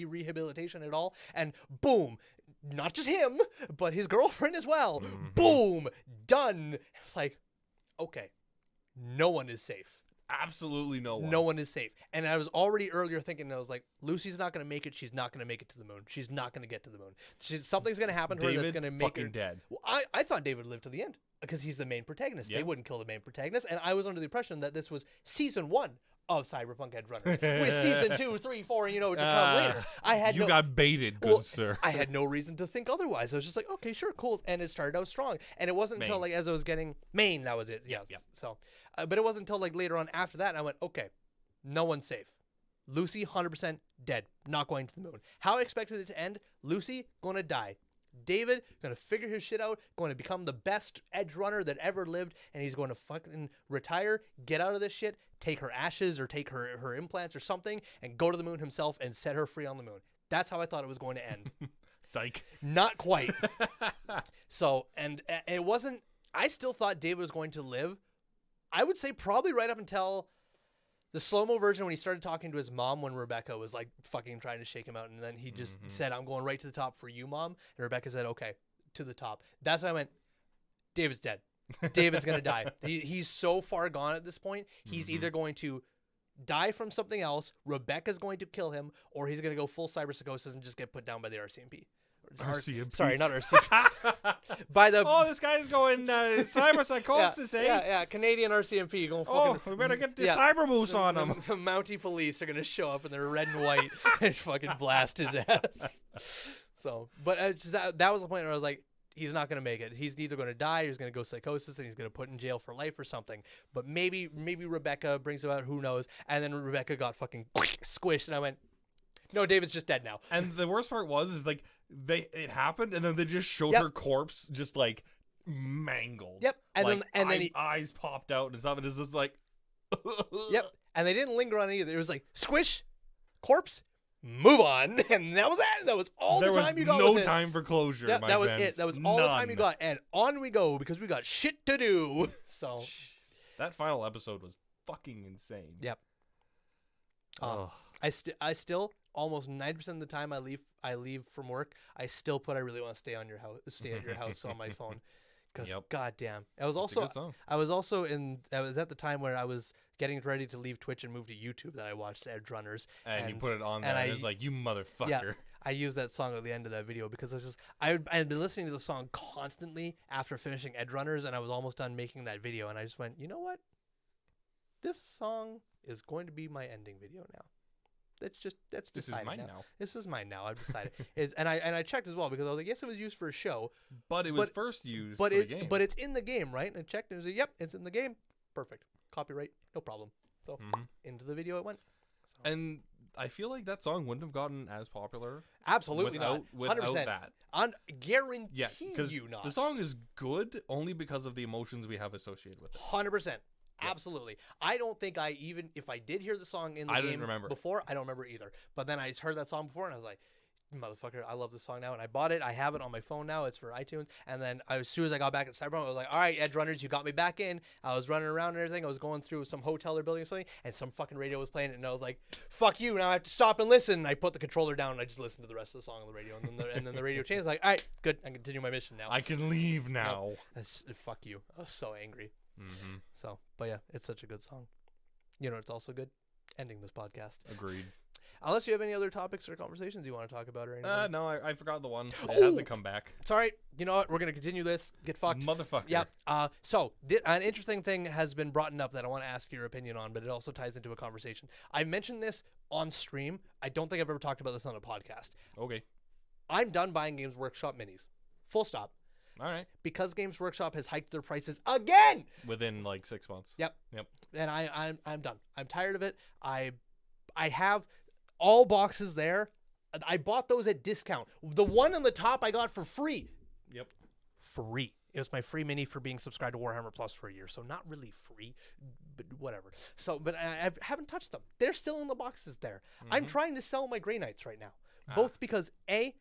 rehabilitation at all. And boom, not just him, but his girlfriend as well. Boom, done. It's like, okay, no one is safe. Absolutely no one. No one is safe. And I was already earlier thinking, I was like, Lucy's not going to make it. She's not going to make it to the moon. She's not going to get to the moon. Something's going to happen to her that's going to make her dead. Well, I thought David lived to the end because he's the main protagonist. Yeah. They wouldn't kill the main protagonist. And I was under the impression that this was season 1 of Cyberpunk Edge Runners. With season 2, 3, 4, and to come later. You got baited, good sir. I had no reason to think otherwise. I was just like, okay, sure, cool. And it started out strong. And it wasn't until like as I was getting Maine, that was it. Yes. Yep. So, but it wasn't until like later on after that, and I went, okay, no one's safe. Lucy, 100% dead, not going to the moon. How I expected it to end, Lucy going to die. David going to figure his shit out, going to become the best edge runner that ever lived, and he's going to fucking retire, get out of this shit, take her ashes or take her implants or something, and go to the moon himself and set her free on the moon. That's how I thought it was going to end. Psych. Not quite. So, and it wasn't, I still thought David was going to live. I would say probably right up until the slow-mo version when he started talking to his mom when Rebecca was like fucking trying to shake him out, and then he just said, I'm going right to the top for you, Mom. And Rebecca said, okay, to the top. That's when I went, David's dead. David's going to die. He's so far gone at this point. He's either going to die from something else, Rebecca's going to kill him, or he's going to go full cyber psychosis and just get put down by the RCMP. Sorry, not RCMP. By the this guy's going cyber psychosis, eh? Yeah, Canadian RCMP going fucking. We better get the cyber moose on him. The Mountie police are gonna show up in their red and white and fucking blast his ass. So, but that was the point where I was like, he's not gonna make it. He's either gonna die, or he's gonna go psychosis, and he's gonna put in jail for life or something. But maybe Rebecca brings him out. Who knows? And then Rebecca got fucking squished, and I went, no, David's just dead now. And the worst part is like it happened, and then they just showed her corpse just like mangled. Yep. And like, then eyes popped out and stuff, and it's just like Yep. And they didn't linger on it either. It was like squish, corpse, move on, and that was it. That was all the time you got. No time for closure. Yep, that was friends. it. That was all the time you got, and on we go because we got shit to do. So that final episode was fucking insane. Yep. I still almost 90% of the time I leave from work, I still put I really want to stay at your house on my phone. Because goddamn, I was at the time where I was getting ready to leave Twitch and move to YouTube that I watched Edge Runners, and you put it on there, and it's like, you motherfucker. Yeah, I used that song at the end of that video because I had been listening to the song constantly after finishing Edge Runners, and I was almost done making that video, and I just went, you know what? This song is going to be my ending video now. That's decided. This is mine now. This is mine now. I've decided. And I checked as well because I was like, yes, it was used for a show, but it was first used for the game. But it's in the game, right? And I checked and it was like, yep, it's in the game. Perfect. Copyright, no problem. So into the video it went. So. And I feel like that song wouldn't have gotten as popular. Absolutely not. 100%. Without that. Guarantee you not. The song is good only because of the emotions we have associated with it. 100%. Absolutely. I don't think if I did hear the song in the game before, I don't remember either. But then I heard that song before and I was like, motherfucker, I love this song now. And I bought it. I have it on my phone now. It's for iTunes. And then as soon as I got back at Cyberpunk, I was like, all right, Edge Runners, you got me back in. I was running around and everything. I was going through some hotel or building or something, and some fucking radio was playing it. And I was like, fuck you. Now I have to stop and listen. And I put the controller down and I just listened to the rest of the song on the radio. And then the radio changed. I was like, all right, good. I can continue my mission now. I can leave now. Fuck you. I was so angry. So, but yeah, it's such a good song. You know, it's also good ending this podcast. Agreed. Unless you have any other topics or conversations you want to talk about or anything. No, I forgot the one. It hasn't come back. It's all right. You know what? We're going to continue this. Get fucked. Motherfucker. Yeah. So, an interesting thing has been brought up that I want to ask your opinion on, but it also ties into a conversation. I mentioned this on stream. I don't think I've ever talked about this on a podcast. Okay. I'm done buying Games Workshop minis. Full stop. All right. Because Games Workshop has hiked their prices again within like 6 months. Yep. And I'm done. I'm tired of it. I have all boxes there. I bought those at discount. The one on the top I got for free. Yep. Free. It was my free mini for being subscribed to Warhammer Plus for a year, so not really free, but whatever. So, but I haven't touched them. They're still in the boxes there. I'm trying to sell my Grey Knights right now, both because A,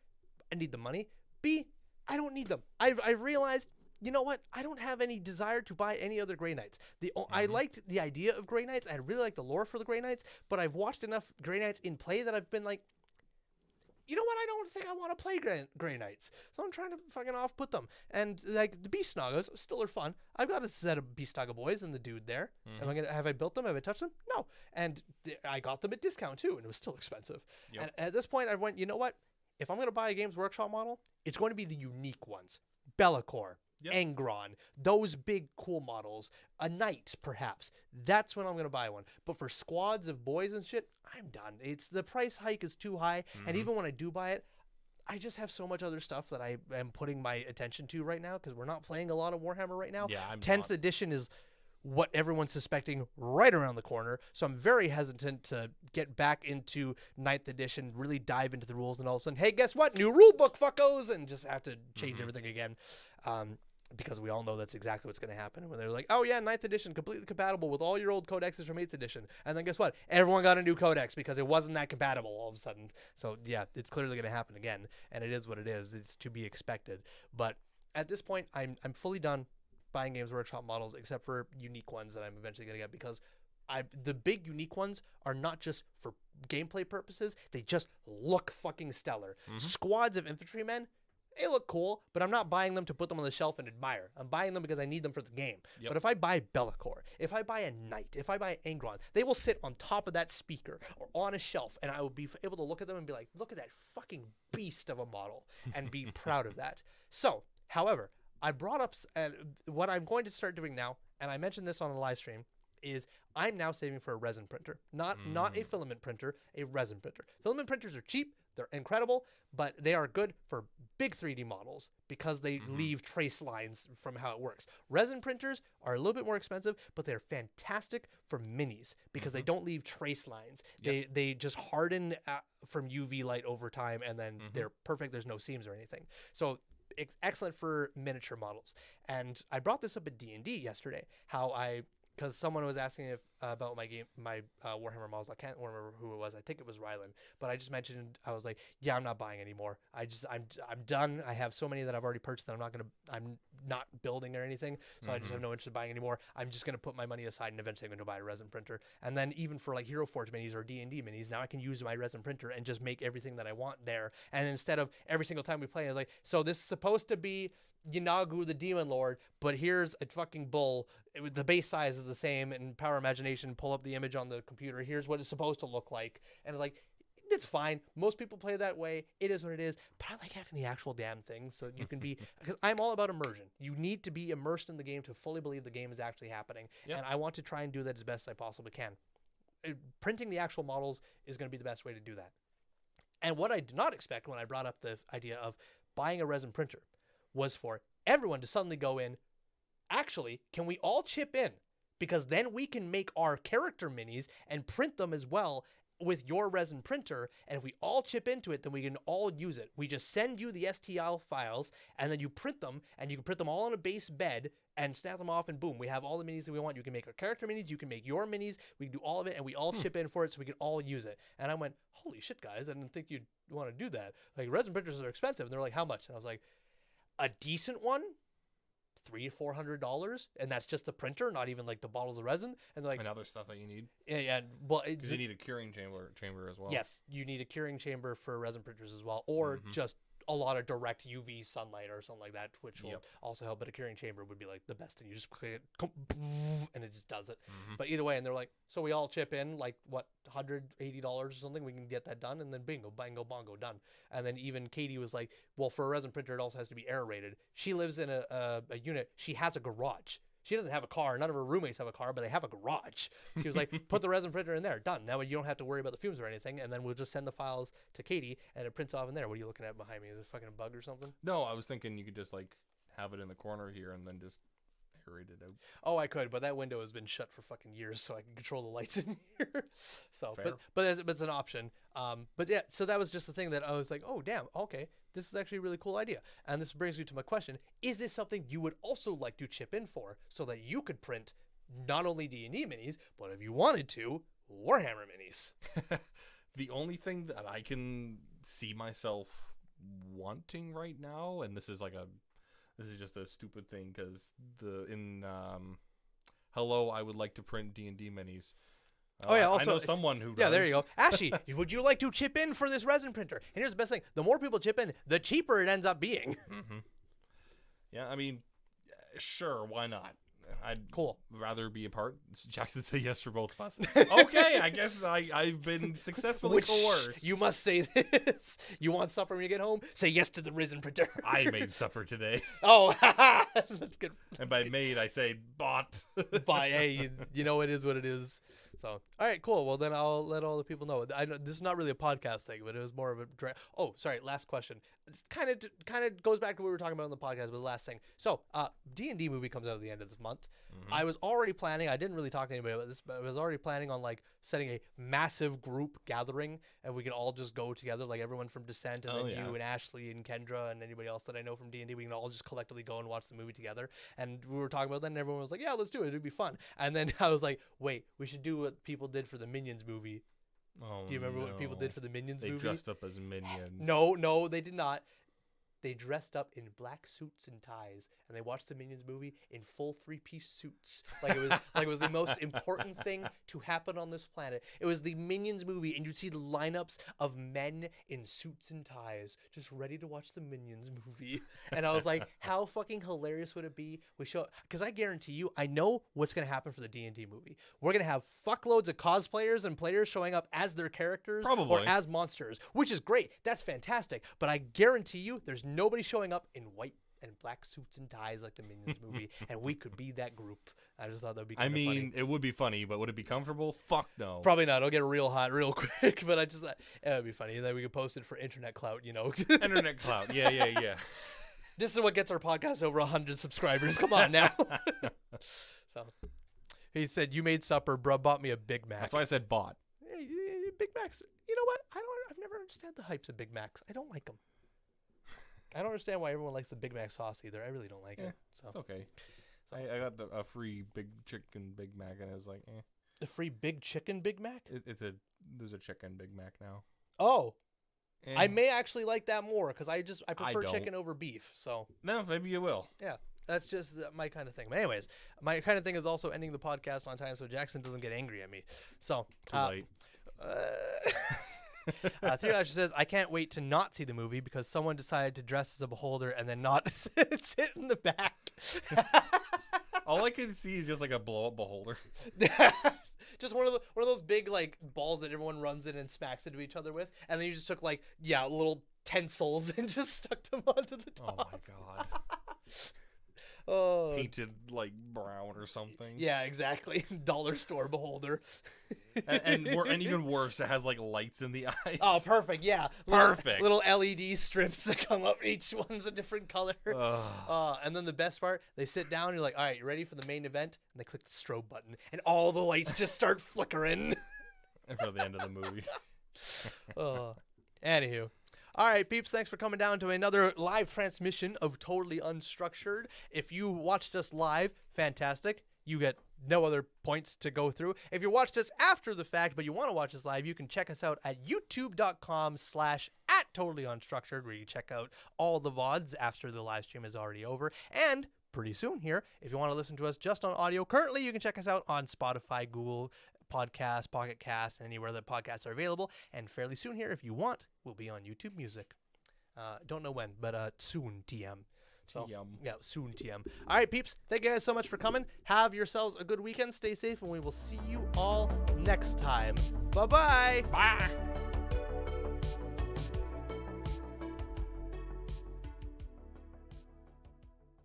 I need the money. B, I don't need them. I've realized you know what? I don't have any desire to buy any other Grey Knights. I liked the idea of Grey Knights. I really like the lore for the Grey Knights, but I've watched enough Grey Knights in play that I've been like, you know what? I don't think I want to play Grey Knights, so I'm trying to fucking off-put them. And like the Beast Nagas still are fun. I've got a set of Beast Naga boys and the dude there. Have I built them? Have I touched them? No. And I got them at discount too, and it was still expensive. Yep. And at this point, I went, you know what? If I'm gonna buy a Games Workshop model, it's going to be the unique ones. Be'lakor, Engron, those big cool models, a knight perhaps. That's when I'm gonna buy one. But for squads of boys and shit, I'm done. It's the price hike is too high, and even when I do buy it, I just have so much other stuff that I am putting my attention to right now because we're not playing a lot of Warhammer right now. Yeah, I'm 10th edition is what everyone's suspecting right around the corner. So I'm very hesitant to get back into 9th edition, really dive into the rules, and all of a sudden, hey, guess what? New rule book, fuckos, and just have to change everything again. Because we all know that's exactly what's going to happen. When they're like, oh yeah, 9th edition, completely compatible with all your old codexes from 8th edition. And then guess what? Everyone got a new codex because it wasn't that compatible all of a sudden. So yeah, it's clearly going to happen again. And it is what it is. It's to be expected. But at this point, I'm fully done buying Games Workshop models, except for unique ones that I'm eventually going to get, because the big unique ones are not just for gameplay purposes. They just look fucking stellar. Squads of infantrymen, they look cool, but I'm not buying them to put them on the shelf and admire. I'm buying them because I need them for the game. But if I buy Be'lakor, if I buy a knight, if I buy Engron, they will sit on top of that speaker or on a shelf, and I will be able to look at them and be like, look at that fucking beast of a model, and be proud of that. So, however, I brought up what I'm going to start doing now, and I mentioned this on the live stream, is I'm now saving for a resin printer. Not a filament printer, a resin printer. Filament printers are cheap, they're incredible, but they are good for big 3D models because they leave trace lines from how it works. Resin printers are a little bit more expensive, but they're fantastic for minis because they don't leave trace lines. They just harden from UV light over time, and then they're perfect. There's no seams or anything. So excellent for miniature models. And I brought this up at D&D yesterday, because someone was asking if about my Warhammer models. I can't remember who it was. I think it was Rylan. But I just mentioned, I was like, yeah, I'm not buying anymore. I'm done. I have so many that I've already purchased that I'm not building or anything. So I just have no interest in buying anymore. I'm just gonna put my money aside, and eventually I'm gonna buy a resin printer. And then even for like Hero Forge minis or D&D minis, now I can use my resin printer and just make everything that I want there. And instead of every single time we play, I was like, so this is supposed to be Yanagu the Demon Lord, but here's a fucking bull. The base size is the same, and Power Imagination, pull up the image on the computer. Here's what it's supposed to look like. And it's like, it's fine. Most people play that way. It is what it is. But I like having the actual damn thing so you can be, because I'm all about immersion. You need to be immersed in the game to fully believe the game is actually happening. And I want to try and do that as best I possibly can. Printing the actual models is going to be the best way to do that. And what I did not expect when I brought up the idea of buying a resin printer was for everyone to suddenly go in, actually, can we all chip in? Because then we can make our character minis and print them as well with your resin printer, and if we all chip into it, then we can all use it. We just send you the STL files, and then you print them, and you can print them all on a base bed, and snap them off, and boom, we have all the minis that we want. You can make our character minis, you can make your minis, we can do all of it, and we all chip in for it so we can all use it. And I went, holy shit, guys, I didn't think you'd want to do that. Like, resin printers are expensive, and they're like, how much? And I was like, a decent one, $300 to $400, and that's just the printer, not even like the bottles of resin. And like, and other stuff that you need. Yeah. Well, because you need a curing chamber as well. Yes, you need a curing chamber for resin printers as well, or just a lot of direct UV sunlight or something like that, which will also help. But a curing chamber would be like the best thing. You just click it, and it just does it. But either way, and they're like, so we all chip in like what, $180 or something. We can get that done, and then bingo, bango, bongo, done. And then even Katie was like, well, for a resin printer, it also has to be aerated. She lives in a unit. She has a garage. She doesn't have a car. None of her roommates have a car, but they have a garage. She was like, put the resin printer in there. Done. Now you don't have to worry about the fumes or anything, and then we'll just send the files to Katie, and it prints off in there. What are you looking at behind me? Is it fucking a bug or something? No, I was thinking you could just like have it in the corner here and then just aerate it out. Oh, I could, but that window has been shut for fucking years, so I can control the lights in here. So, Fair. but it's an option. But yeah, so that was just the thing that I was like, oh, damn, okay, this is actually a really cool idea. And this brings me to my question. Is this something you would also like to chip in for so that you could print not only D&D minis, but if you wanted to, Warhammer minis? The only thing that I can see myself wanting right now, and this is like This is just a stupid thing because Hello, I would like to print D&D minis. Oh yeah, also I know someone who does. Yeah, there you go. Ashley, would you like to chip in for this resin printer? And here's the best thing: the more people chip in, the cheaper it ends up being. Mm-hmm. Yeah, I mean, sure, why not? I'd rather be a part. Jackson say yes for both of us. Okay, I guess I've been successfully coerced. You must say this. You want supper when you get home? Say yes to the resin printer. I made supper today. Oh, that's good. And by made, I say bought. By you know it is what it is. So, all right, cool. Well, then I'll let all the people know. I know this is not really a podcast thing, but it was more of a. Oh, sorry. Last question. It's kind of goes back to what we were talking about on the podcast, but the last thing. So, D&D movie comes out at the end of this month. Mm-hmm. I was already planning. I didn't really talk to anybody about this, but I was already planning on like setting a massive group gathering, and we could all just go together, like everyone from Descent, and then you and Ashley and Kendra and anybody else that I know from D&D. We can all just collectively go and watch the movie together. And we were talking about that, and everyone was like, "Yeah, let's do it. It'd be fun." And then I was like, "Wait, we should do what people did for the Minions movie." Oh, do you remember what people did for the Minions movie? They dressed up as minions. No, they did not. They dressed up in black suits and ties, and they watched the Minions movie in full 3-piece suits. Like it was the most important thing to happen on this planet. It was the Minions movie, and you'd see the lineups of men in suits and ties just ready to watch the Minions movie. And I was like, how fucking hilarious would it be? Because I guarantee you, I know what's going to happen for the D&D movie. We're going to have fuckloads of cosplayers and players showing up as their characters or as monsters, which is great. That's fantastic. But I guarantee you, there's nobody showing up in white and black suits and ties like the Minions movie, and we could be that group. I just thought that'd be kind of funny. It would be funny, but would it be comfortable? Fuck no. Probably not. It'll get real hot real quick, but I just thought it would be funny. And then we could post it for internet clout, you know. Internet clout. Yeah. This is what gets our podcast over 100 subscribers. Come on now. So he said, "You made supper, bro. Bought me a Big Mac." That's why I said bought. Hey, Big Macs. You know what? I've never understood the hypes of Big Macs. I don't like them. I don't understand why everyone likes the Big Mac sauce either. I really don't like it. So it's okay. So I got a free big chicken Big Mac, and I was like, eh. A free big chicken Big Mac? There's a chicken Big Mac now. Oh. I may actually like that more because I prefer chicken over beef. So no, maybe you will. Yeah. That's just my kind of thing. But anyways, my kind of thing is also ending the podcast on time so Jackson doesn't get angry at me. So too late. Theo says, "I can't wait to not see the movie because someone decided to dress as a beholder and then not sit in the back." All I can see is just like a blow-up beholder. Just one of those big like balls that everyone runs in and smacks into each other with, and then you just took like little tensils and just stuck them onto the top. Oh my god. Oh. Painted like brown or something. Yeah, exactly. Dollar store beholder. and even worse, it has like lights in the eyes. Oh, perfect. Yeah. Perfect. Little LED strips that come up. Each one's a different color. And then the best part, they sit down and you're like, all right, you ready for the main event? And they click the strobe button and all the lights just start flickering. And for the end of the movie. Anywho. All right, peeps, thanks for coming down to another live transmission of Totally Unstructured. If you watched us live, fantastic. You get no other points to go through. If you watched us after the fact, but you want to watch us live, you can check us out at youtube.com/@TotallyUnstructured, where you check out all the VODs after the live stream is already over. And pretty soon here, if you want to listen to us just on audio, currently you can check us out on Spotify, Google Podcast, Pocket Cast, and anywhere that podcasts are available. And fairly soon here, if you want, we'll be on YouTube Music. Don't know when, but soon, TM. So, yeah, soon, TM. All right, peeps, thank you guys so much for coming. Have yourselves a good weekend. Stay safe, and we will see you all next time. Bye-bye. Bye.